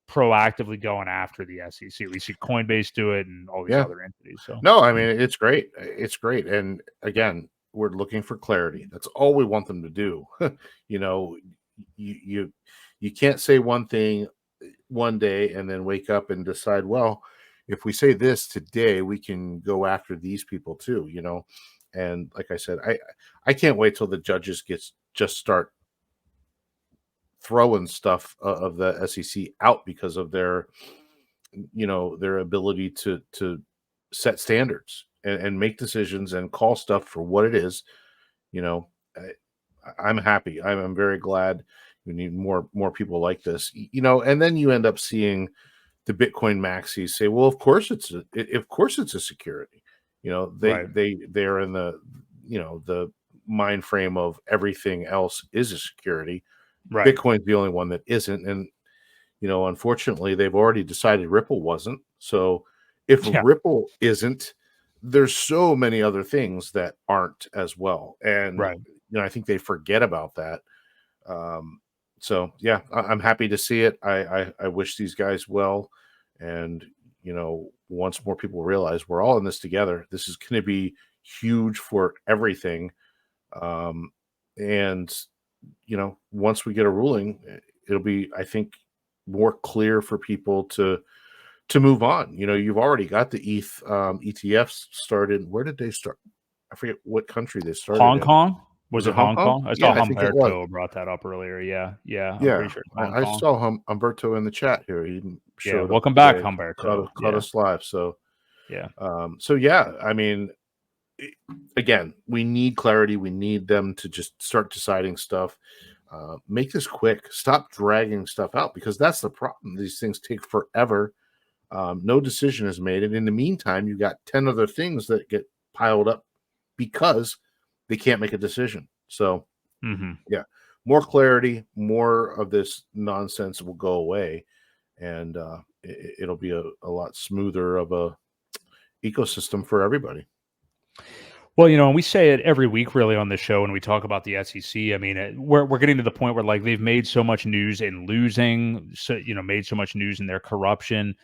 proactively going after the SEC. We see Coinbase do it and all these other entities. So no, I mean, it's great. It's great. And again, we're looking for clarity. That's all we want them to do. You can't say one thing one day and then wake up and decide, well, if we say this today, we can go after these people too, And like I said, I can't wait till the judges just start throwing stuff of the SEC out because of their ability to set standards and make decisions and call stuff for what it is. I'm happy. I'm very glad. We need more people like this, and then you end up seeing the Bitcoin maxis say, well, of course it's a security. They're in the mind frame of everything else is a security. Right. Bitcoin's the only one that isn't. And, unfortunately, they've already decided Ripple wasn't. So if Ripple isn't, there's so many other things that aren't as well. And, I think they forget about that. So, I'm happy to see it. I wish these guys well. And, once more people realize we're all in this together, this is going to be huge for everything. And, once we get a ruling, it'll be, I think, more clear for people to move on. You've already got the ETH ETFs started. Where did they start? I forget what country they started. Hong Kong? Was it Hong Kong? I saw Humberto brought that up earlier. Yeah. I'm pretty sure I saw Humberto in the chat here. He showed welcome back, Humberto. Caught us live. So I mean, again, we need clarity. We need them to just start deciding stuff. Make this quick. Stop dragging stuff out, because that's the problem. These things take forever. No decision is made. And in the meantime, you got 10 other things that get piled up because they can't make a decision. So, more clarity, more of this nonsense will go away. And it'll be a lot smoother of a ecosystem for everybody. Well, and we say it every week really on the show when we talk about the SEC. I mean, we're getting to the point where like they've made so much news in losing, so made so much news in their corruption,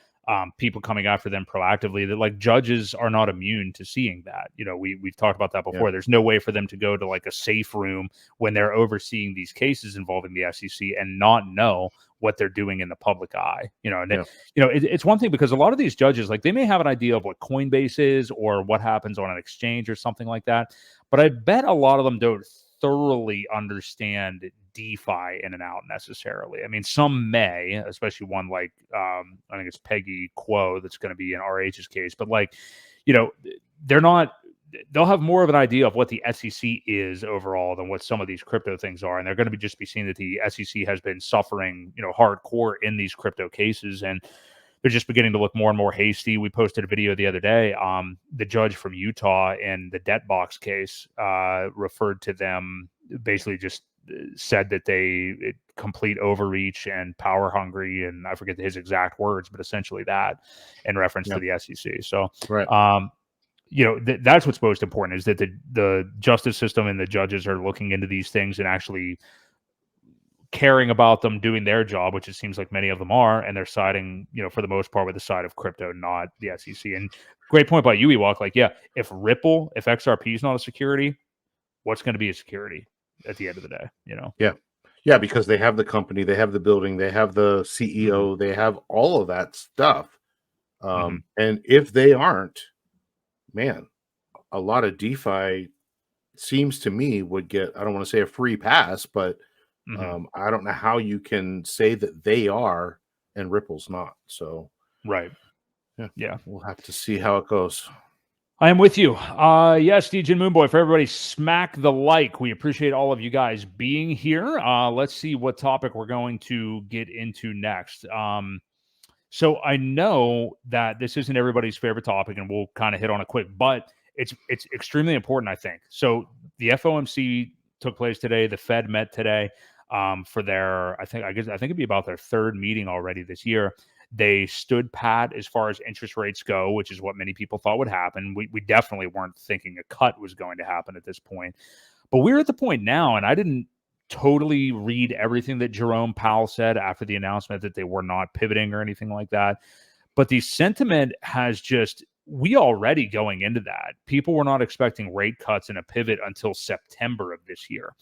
people coming after them proactively, that like judges are not immune to seeing that. We've talked about that before. There's no way for them to go to like a safe room when they're overseeing these cases involving the SEC and not know what they're doing in the public eye. It's one thing because a lot of these judges, like they may have an idea of what Coinbase is or what happens on an exchange or something like that, but I bet a lot of them don't thoroughly understand DeFi in and out necessarily. I mean, some may, especially one like I think it's Peggy Quo that's going to be in RH's case, but like, they're not. They'll have more of an idea of what the SEC is overall than what some of these crypto things are, and they're going to be seeing that the SEC has been suffering, hardcore in these crypto cases, and they're just beginning to look more and more hasty. We posted a video the other day. The judge from Utah in the debt box case referred to them, basically just said that they complete overreach and power hungry, and I forget his exact words, but essentially that in reference to the SEC. So, that's what's most important, is that the justice system and the judges are looking into these things and actually caring about them doing their job, which it seems like many of them are, and they're siding, for the most part, with the side of crypto, not the SEC. And great point by you, Ewok. Like, yeah, if XRP is not a security, what's going to be a security at the end of the day? Yeah, because they have the company, they have the building, they have the CEO, they have all of that stuff. And if they aren't, man, a lot of DeFi seems to me would get, I don't want to say a free pass, but I don't know how you can say that they are and Ripple's not. So, right. Yeah. We'll have to see how it goes. I am with you. Yes, DJ and Moonboy, for everybody, smack the like. We appreciate all of you guys being here. Let's see what topic we're going to get into next. So I know that this isn't everybody's favorite topic, and we'll kind of hit on it quick, but it's extremely important, I think. So the FOMC took place today. The Fed met today for their, I think it'd be about their third meeting already this year. They stood pat as far as interest rates go, which is what many people thought would happen. We definitely weren't thinking a cut was going to happen at this point. But we're at the point now, and I didn't totally read everything that Jerome Powell said after the announcement that they were not pivoting or anything like that. But the sentiment has we already going into that, people were not expecting rate cuts and a pivot until September of this year.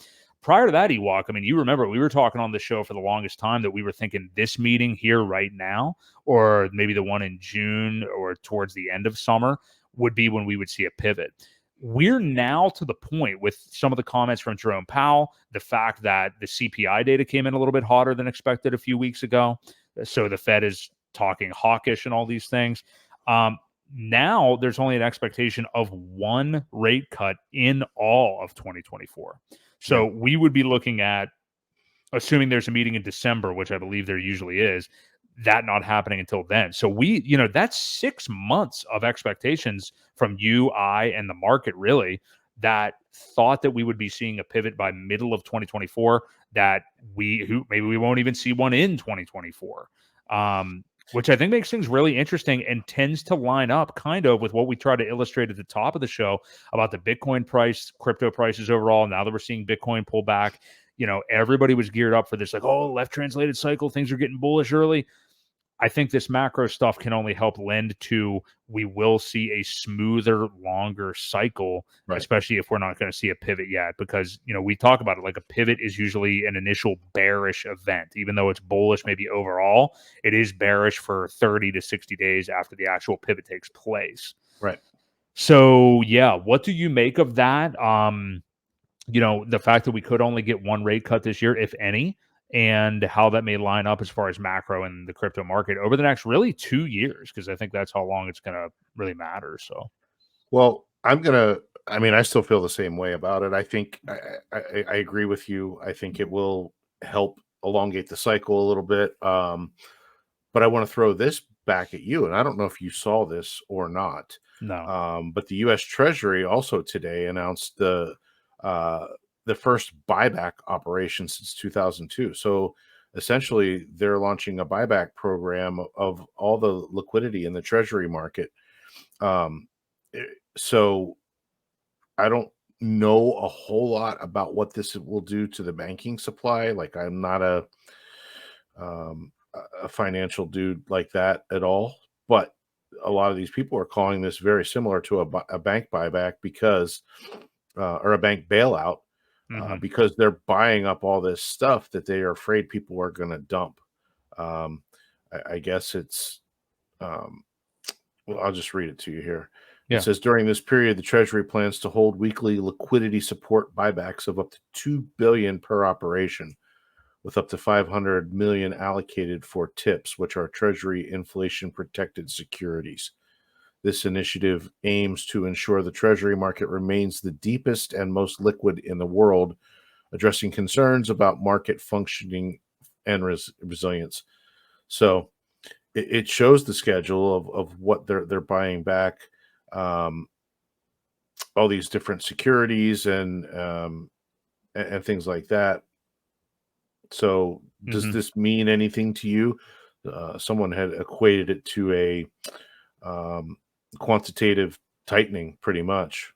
Prior to that, Ewok, I mean, you remember we were talking on the show for the longest time that we were thinking this meeting here right now, or maybe the one in June or towards the end of summer, would be when we would see a pivot. We're now to the point with some of the comments from Jerome Powell, the fact that the CPI data came in a little bit hotter than expected a few weeks ago. So the Fed is talking hawkish and all these things. Now there's only an expectation of one rate cut in all of 2024. So we would be looking at, assuming there's a meeting in December, which I believe there usually is, that not happening until then. So that's 6 months of expectations from you, I, and the market, really, that thought that we would be seeing a pivot by middle of 2024, that maybe we won't even see one in 2024. Which I think makes things really interesting and tends to line up kind of with what we try to illustrate at the top of the show about the Bitcoin price, crypto prices overall. Now that we're seeing Bitcoin pull back, everybody was geared up for this, like, oh, left translated cycle, things are getting bullish early. I think this macro stuff can only help lend to, we will see a smoother, longer cycle, especially if we're not going to see a pivot yet, because, we talk about it like a pivot is usually an initial bearish event. Even though it's bullish maybe overall, it is bearish for 30 to 60 days after the actual pivot takes place. Right. So, yeah, what do you make of that? The fact that we could only get one rate cut this year, if any, and how that may line up as far as macro and the crypto market over the next really 2 years, because I think that's how long it's going to really matter. So, well, I still feel the same way about it. I think I agree with you. I think it will help elongate the cycle a little bit. But I want to throw this back at you, and I don't know if you saw this or not. No. But the U.S. Treasury also today announced the first buyback operation since 2002. So essentially, they're launching a buyback program of all the liquidity in the Treasury market. So I don't know a whole lot about what this will do to the banking supply. Like, I'm not a financial dude like that at all, but a lot of these people are calling this very similar to a bank buyback because, or a bank bailout, because they're buying up all this stuff that they are afraid people are going to dump. I guess it's, well, I'll just read it to you here. Yeah. It says, during this period, the Treasury plans to hold weekly liquidity support buybacks of up to $2 billion per operation, with up to $500 million allocated for TIPS, which are Treasury inflation-protected securities. This initiative aims to ensure the Treasury market remains the deepest and most liquid in the world, addressing concerns about market functioning and resilience. So it shows the schedule of what they're buying back, all these different securities and things like that. So does this mean anything to you? Someone had equated it to a quantitative tightening pretty much.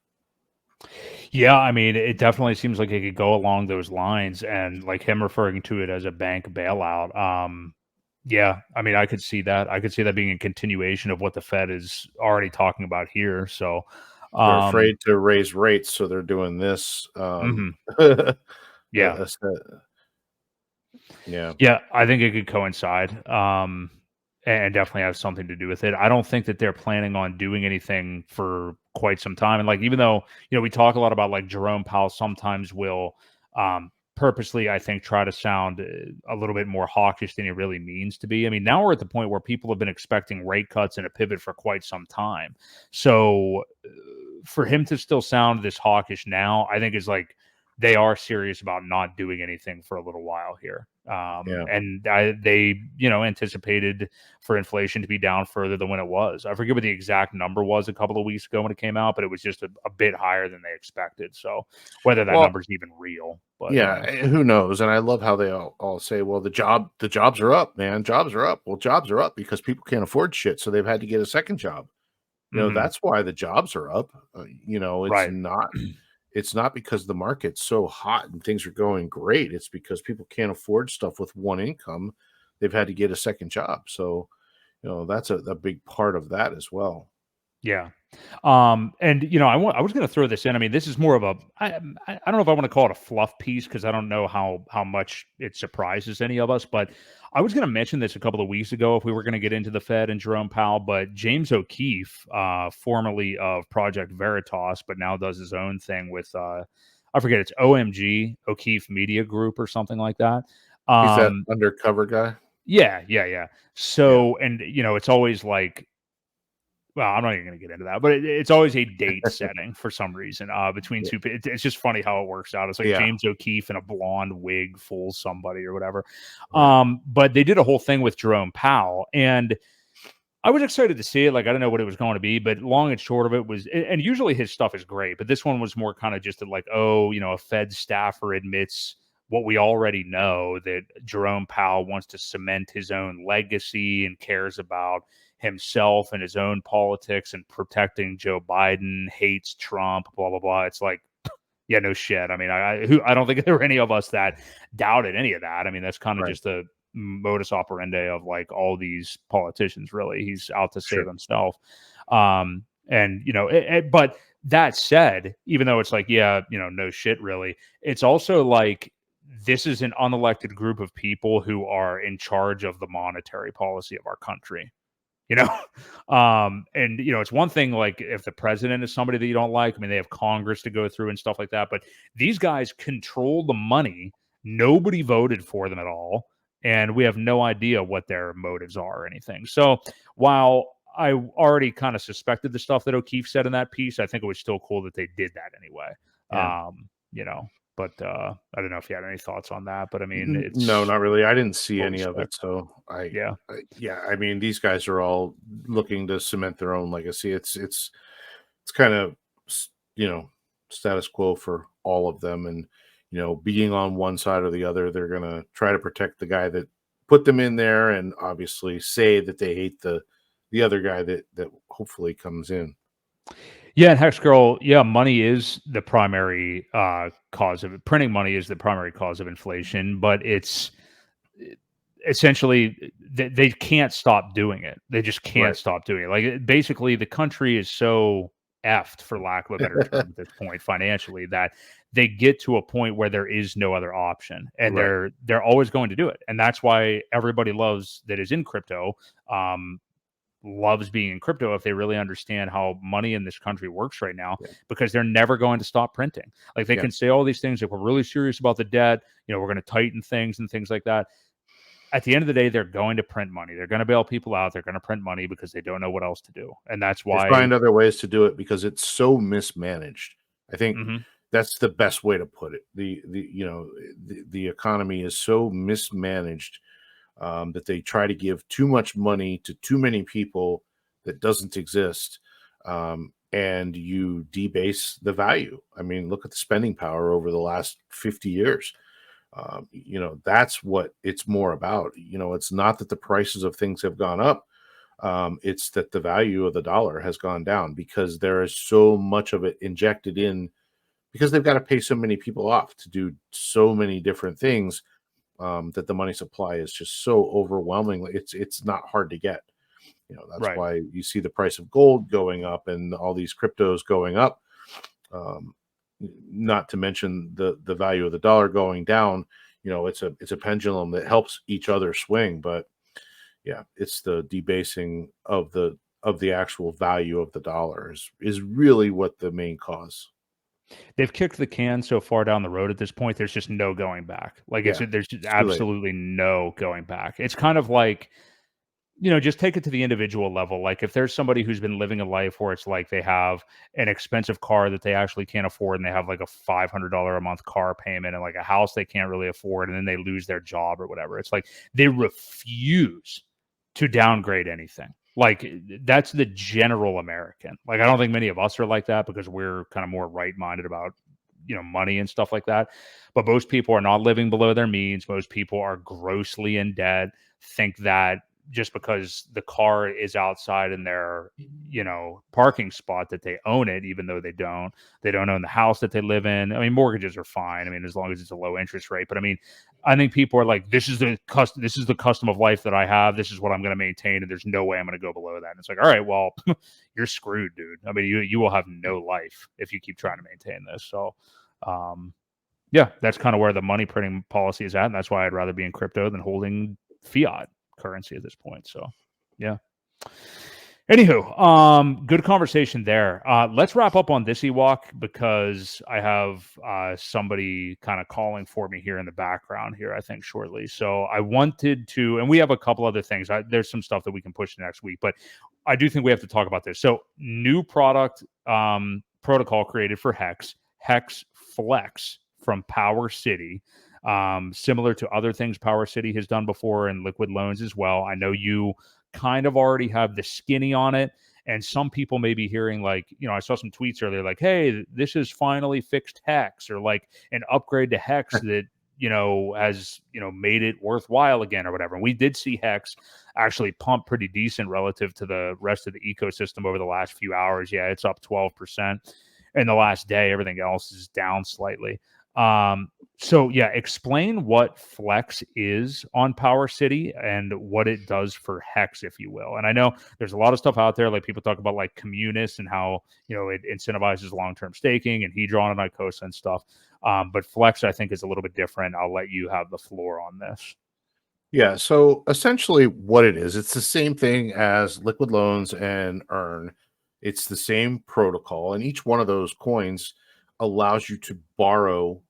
Yeah, I mean, it definitely seems like it could go along those lines, and like him referring to it as a bank bailout. Yeah, I mean, I could see that. I could see that being a continuation of what the Fed is already talking about here. So, They're um, afraid to raise rates, so they're doing this. mhm, yeah. Uh, yeah, Yeah, I think it could coincide, and definitely have something to do with it. I don't think that they're planning on doing anything for quite some time. And like, even though we talk a lot about like Jerome Powell, sometimes will purposely, I think, try to sound a little bit more hawkish than he really means to be. I mean, now we're at the point where people have been expecting rate cuts and a pivot for quite some time. So for him to still sound this hawkish now, I think is like they are serious about not doing anything for a little while here. yeah. And they, anticipated for inflation to be down further than when it was. I forget what the exact number was a couple of weeks ago when it came out, but it was just a bit higher than they expected. So whether that Well, number's even real, but yeah, who knows? And I love how they all say, "Well, the jobs are up, man. Jobs are up." Well, jobs are up because people can't afford shit, so they've had to get a second job. mhm, That's why the jobs are up. It's right. not because the market's so hot and things are going great. It's because people can't afford stuff with one income. They've had to get a second job. So, that's a big part of that as well. Yeah. And I was going to throw this in. I mean, this is more of I don't know if I want to call it a fluff piece because I don't know how much it surprises any of us, but I was going to mention this a couple of weeks ago if we were going to get into the Fed and Jerome Powell, but James O'Keefe, formerly of Project Veritas, but now does his own thing with I forget, it's OMG O'Keefe Media Group or something like that. He's that Um, undercover guy. yeah, yeah, yeah. Yeah. So, and it's always like, well, I'm not even going to get into that, but it's always a date setting for some reason between Yeah. two. It's just funny how it works out. It's like Yeah. James O'Keefe in a blonde wig fools somebody or whatever. Right. But they did a whole thing with Jerome Powell, and I was excited to see it. Like, I don't know what it was going to be, but long and short of it was, and usually his stuff is great, but this one was more kind of just like, oh, a Fed staffer admits what we already know, that Jerome Powell wants to cement his own legacy and cares about himself and his own politics and protecting Joe Biden, hates Trump, blah, blah, blah. It's like, yeah, no shit. I mean, I don't think there were any of us that doubted any of that. I mean, that's kind of Right. just a modus operandi of like all these politicians. Really, he's out to save Sure. himself. And but that said, even though it's like, yeah, no shit, really, it's also like this is an unelected group of people who are in charge of the monetary policy of our country. you know and it's one thing like if the president is somebody that you don't like. I mean, they have Congress to go through and stuff like that, but these guys control the money. Nobody voted for them at all, and we have no idea what their motives are or anything. So while I already kind of suspected the stuff that O'Keefe said in that piece, I think it was still cool that they did that anyway. Yeah. But I don't know if you had any thoughts on that, but I mean, No, it's not really. I didn't see full any of it, respect. so Yeah. yeah. I mean, these guys are all looking to cement their own legacy. It's kind of status quo for all of them, and being on one side or the other, they're gonna try to protect the guy that put them in there, and obviously say that they hate the other guy that hopefully comes in. Yeah, and Hex Girl, yeah, money is the primary cause of it. Printing money is the primary cause of inflation, but it's essentially they can't stop doing it. They just can't Right. stop doing it. Like basically, the country is so effed, for lack of a better term, at this point financially, that they get to a point where there is no other option, and Right. they're always going to do it, and that's why everybody loves that is in crypto. Loves being in crypto if they really understand how money in this country works right now, Yeah. because they're never going to stop printing. Like they Yeah. can say all these things like we're really serious about the debt, we're going to tighten things and things like that. At the end of the day, they're going to print money. They're going to bail people out. They're going to print money because they don't know what else to do. And that's They why find other ways to do it because it's so mismanaged. I think mhm, that's the best way to put it. The economy is so mismanaged, that they try to give too much money to too many people that doesn't exist, and you debase the value. I mean, look at the spending power over the last 50 years. That's what it's more about. It's not that the prices of things have gone up. It's that the value of the dollar has gone down because there is so much of it injected in because they've got to pay so many people off to do so many different things, that the money supply is just so overwhelming. It's not hard to get. That's Right. why you see the price of gold going up and all these cryptos going up. Um, Not to mention the value of the dollar going down. It's a pendulum that helps each other swing, but yeah, it's the debasing of the actual value of the dollar is really what the main cause. They've kicked the can so far down the road at this point. There's just no going back. Like Yeah, there's just it's too late. absolutely no going back. It's kind of like, just take it to the individual level. Like if there's somebody who's been living a life where it's like they have an expensive car that they actually can't afford and they have like a $500 a month car payment and like a house they can't really afford and then they lose their job or whatever. It's like they refuse to downgrade anything. Like that's the general American. Like I don't think many of us are like that because we're kind of more right-minded about money and stuff like that. But most people are not living below their means. Most people are grossly in debt, think that just because the car is outside in their parking spot that they own it, even though they don't own the house that they live in. I mean, mortgages are fine, I mean, as long as it's a low interest rate. But I mean, I think people are like, this is the custom of life that I have, this is what I'm going to maintain, and there's no way I'm going to go below that. And it's like, all right, well, you're screwed, dude. I mean, you will have no life if you keep trying to maintain this. So yeah, that's kind of where the money printing policy is at, and that's why I'd rather be in crypto than holding fiat currency at this point. So yeah. Anywho, good conversation there. Let's wrap up on this Ewok because I have somebody kind of calling for me here in the background here, I think shortly. So I wanted to, and we have a couple other things. There's some stuff that we can push next week, but I do think we have to talk about this. So new product protocol created for Hex Flex from Power City. Similar to other things Power City has done before and Liquid Loans as well. I know you kind of already have the skinny on it. And some people may be hearing like, I saw some tweets earlier like, hey, this is finally fixed Hex, or like an upgrade to Hex that, has, made it worthwhile again or whatever. And we did see Hex actually pump pretty decent relative to the rest of the ecosystem over the last few hours. Yeah, it's up 12%. In the last day, everything else is down slightly. So yeah, explain what Flex is on Power City and what it does for Hex, if you will. And I know there's a lot of stuff out there, like people talk about like Communis and how, it incentivizes long-term staking and Hedron and Icosa and stuff. But Flex, I think, is a little bit different. I'll let you have the floor on this. Yeah, so essentially what it is, it's the same thing as Liquid Loans and Earn. It's the same protocol, and each one of those coins allows you to borrow.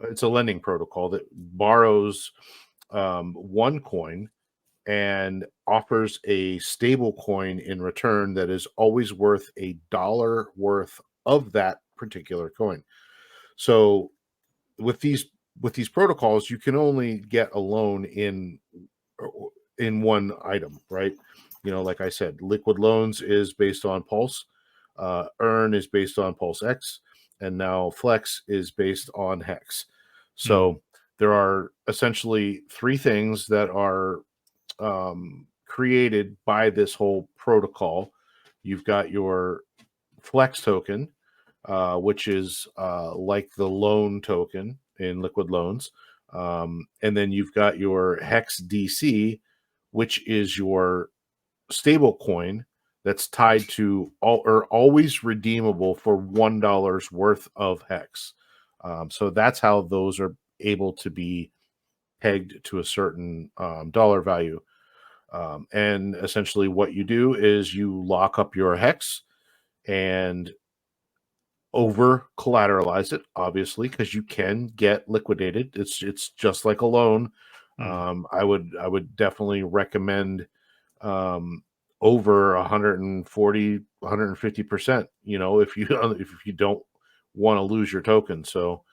It's a lending protocol that borrows one coin and offers a stable coin in return that is always worth $1 worth of that particular coin. So with these protocols, you can only get a loan in one item, right? Like I said, Liquid Loans is based on Pulse, Earn is based on Pulse X, and now Flex is based on Hex. So there are essentially three things that are created by this whole protocol. You've got your Flex token, which is like the loan token in Liquid Loans. And then you've got your Hex DC, which is your stable coin that's tied to always redeemable for $1 worth of Hex. So that's how those are able to be pegged to a certain dollar value. And essentially what you do is you lock up your Hex and over collateralize it, obviously, because you can get liquidated. It's just like a loan. I would definitely recommend over 140, 150%, if you don't want to lose your token. So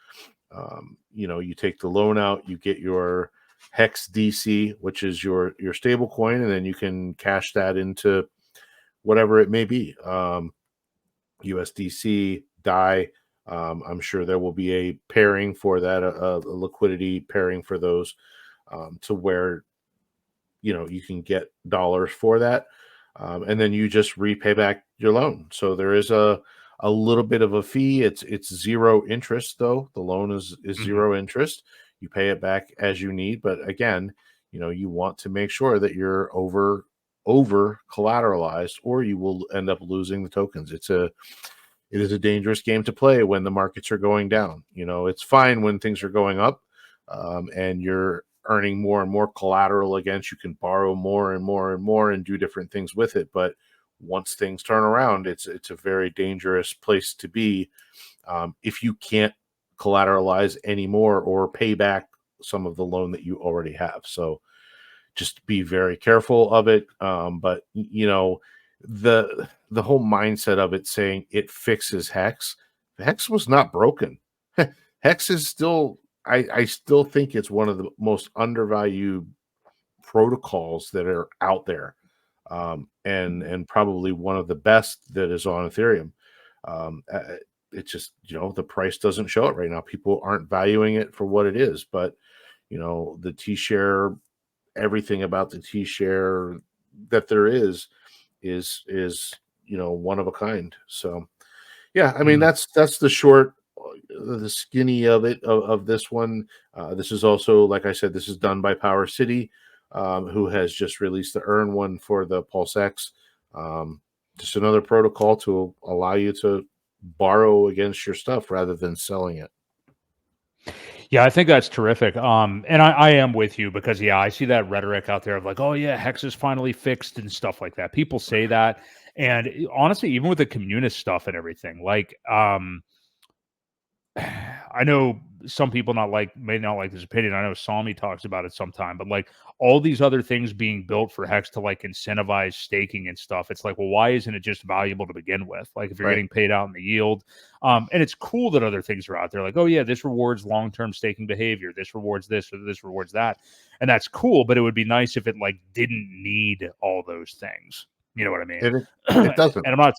you take the loan out, you get your Hex DC, which is your stable coin, and then you can cash that into whatever it may be. USDC, DAI. I'm sure there will be a pairing for that, a liquidity pairing for those, to where you can get dollars for that. and then you just repay back your loan. So there is a little bit of a fee. It's zero interest though. The loan is Mhm. zero interest. You pay it back as you need, but again, you want to make sure that you're over collateralized, or you will end up losing the tokens. It is a dangerous game to play when the markets are going down. It's fine when things are going up, and you're earning more and more collateral against. You can borrow more and more and more and do different things with it. But once things turn around, it's a very dangerous place to be, if you can't collateralize anymore or pay back some of the loan that you already have. So just be very careful of it. But the whole mindset of it saying it fixes Hex. Hex was not broken. Hex is still, I still think it's one of the most undervalued protocols that are out there, and probably one of the best that is on Ethereum. It's just, the price doesn't show it right now. People aren't valuing it for what it is, but the T share, everything about the T share that there is one of a kind. So yeah, I mean, Mhm. that's the short, the skinny of it, of this one. This is also, like I said, this is done by Power City, who has just released the Earn one for the Pulse X. Just another protocol to allow you to borrow against your stuff rather than selling it. Yeah, I think that's terrific. And I am with you because yeah, I see that rhetoric out there of like, oh yeah, Hex is finally fixed and stuff like that. People say that, and honestly, even with the communist stuff and everything, like, I know some people may not like this opinion. I know Sami talks about it sometime, but like all these other things being built for Hex to like incentivize staking and stuff, it's like, well, why isn't it just valuable to begin with? Like if you're Right. getting paid out in the yield, and it's cool that other things are out there, like, oh yeah, this rewards long-term staking behavior, this rewards this or this rewards that, and that's cool. But it would be nice if it like didn't need all those things. You know what I mean? It doesn't. And I'm not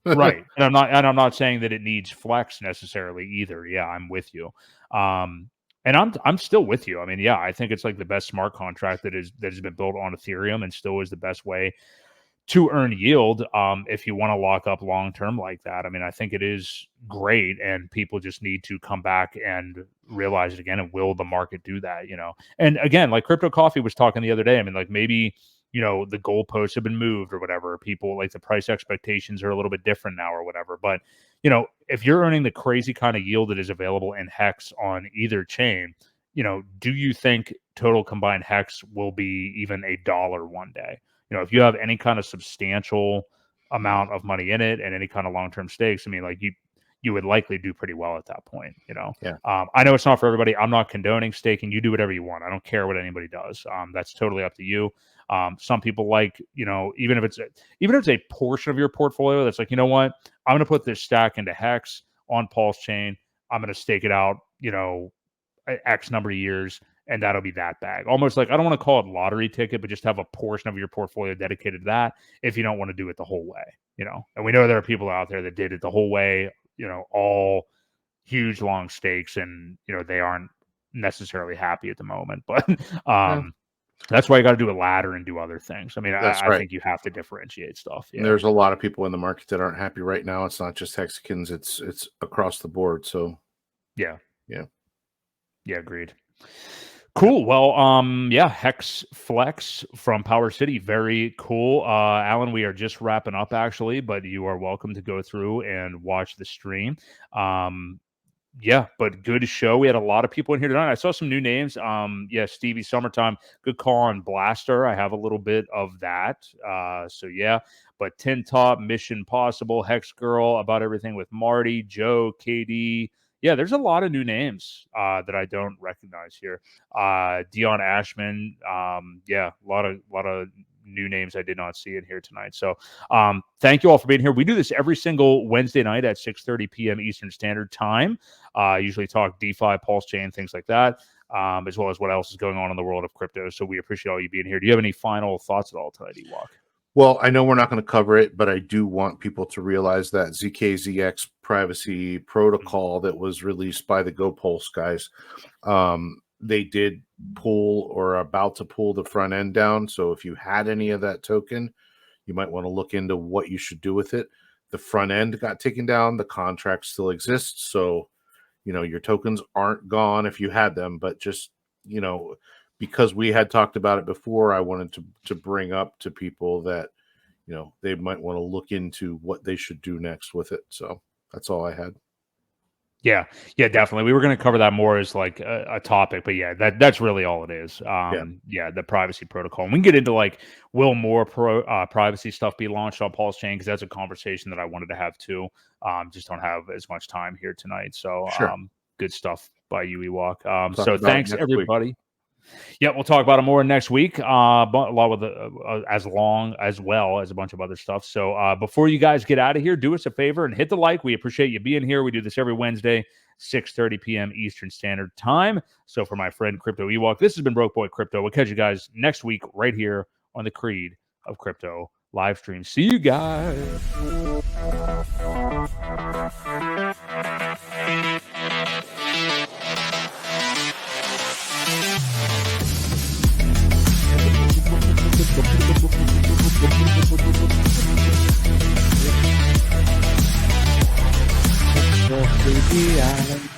Right, and I'm not saying that it needs flex necessarily either. Yeah, I'm with you. And I'm still with you. I mean, yeah, I think it's like the best smart contract that has been built on Ethereum and still is the best way to earn yield, if you want to lock up long term like that. I mean, I think it is great, and people just need to come back and realize it again. And will the market do that? And again, like Crypto Coffee was talking the other day. I mean, like maybe the goalposts have been moved or whatever. People like the price expectations are a little bit different now or whatever. But if you're earning the crazy kind of yield that is available in Hex on either chain, do you think total combined Hex will be even $1 one day? If you have any kind of substantial amount of money in it and any kind of long-term stakes, I mean, like you would likely do pretty well at that point. Yeah. I know it's not for everybody. I'm not condoning staking. You do whatever you want. I don't care what anybody does. That's totally up to you. Some people like, even if it's a portion of your portfolio that's like, you know what, I'm going to put this stack into Hex on PulseChain. I'm going to stake it out, X number of years, and that'll be that bag. Almost like, I don't want to call it lottery ticket, but just have a portion of your portfolio dedicated to that if you don't want to do it the whole way. And we know there are people out there that did it the whole way, all huge long stakes, and they aren't necessarily happy at the moment. But Yeah, that's why you got to do a ladder and do other things. I mean, that's I right. think you have to differentiate stuff. And Yeah. there's a lot of people in the market that aren't happy right now. It's not just Hexicans, it's across the board. So Yeah. yeah. Yeah. Agreed. Yeah. Cool. Well, yeah, Hex Flex from Power City. Very cool. Alan, we are just wrapping up actually, but you are welcome to go through and watch the stream. Yeah, but good show. We had a lot of people in here tonight. I saw some new names. Yeah, Stevie Summertime, good call on Blaster. I have a little bit of that. So yeah, but Tin Top, Mission Possible, Hex Girl, About Everything with Marty, Joe, KD. Yeah, there's a lot of new names that I don't recognize here. Dion Ashman. Yeah, a lot of new names I did not see in here tonight. So thank you all for being here. We do this every single Wednesday night at 6:30 p.m. Eastern Standard Time. Usually talk DeFi, PulseChain, things like that, as well as what else is going on in the world of crypto. So we appreciate all you being here. Do you have any final thoughts at all tonight, Ewok? Well, I know we're not going to cover it, but I do want people to realize that ZKZX privacy protocol that was released by the GoPulse guys, they did pull or are about to pull the front end down. So if you had any of that token, you might want to look into what you should do with it. The front end got taken down. The contract still exists. So, your tokens aren't gone if you had them, but just, because we had talked about it before, I wanted to bring up to people that, they might want to look into what they should do next with it. So that's all I had. Yeah, definitely. We were going to cover that more as like a topic, but yeah, that's really all it is. Yeah, the privacy protocol. And we can get into like, will more privacy stuff be launched on PulseChain? Because that's a conversation that I wanted to have too. Just don't have as much time here tonight. So Sure. good stuff by you, Ewok. Talk So about it thanks next everybody. week. Yeah, we'll talk about it more next week. But a lot with as long as well as a bunch of other stuff. So before you guys get out of here, do us a favor and hit the like. We appreciate you being here. We do this every Wednesday, 6:30 p.m. Eastern Standard Time. So for my friend Crypto Ewok, this has been Boi Crypto. We'll catch you guys next week right here on the Creed of Crypto live stream. See you guys. Island.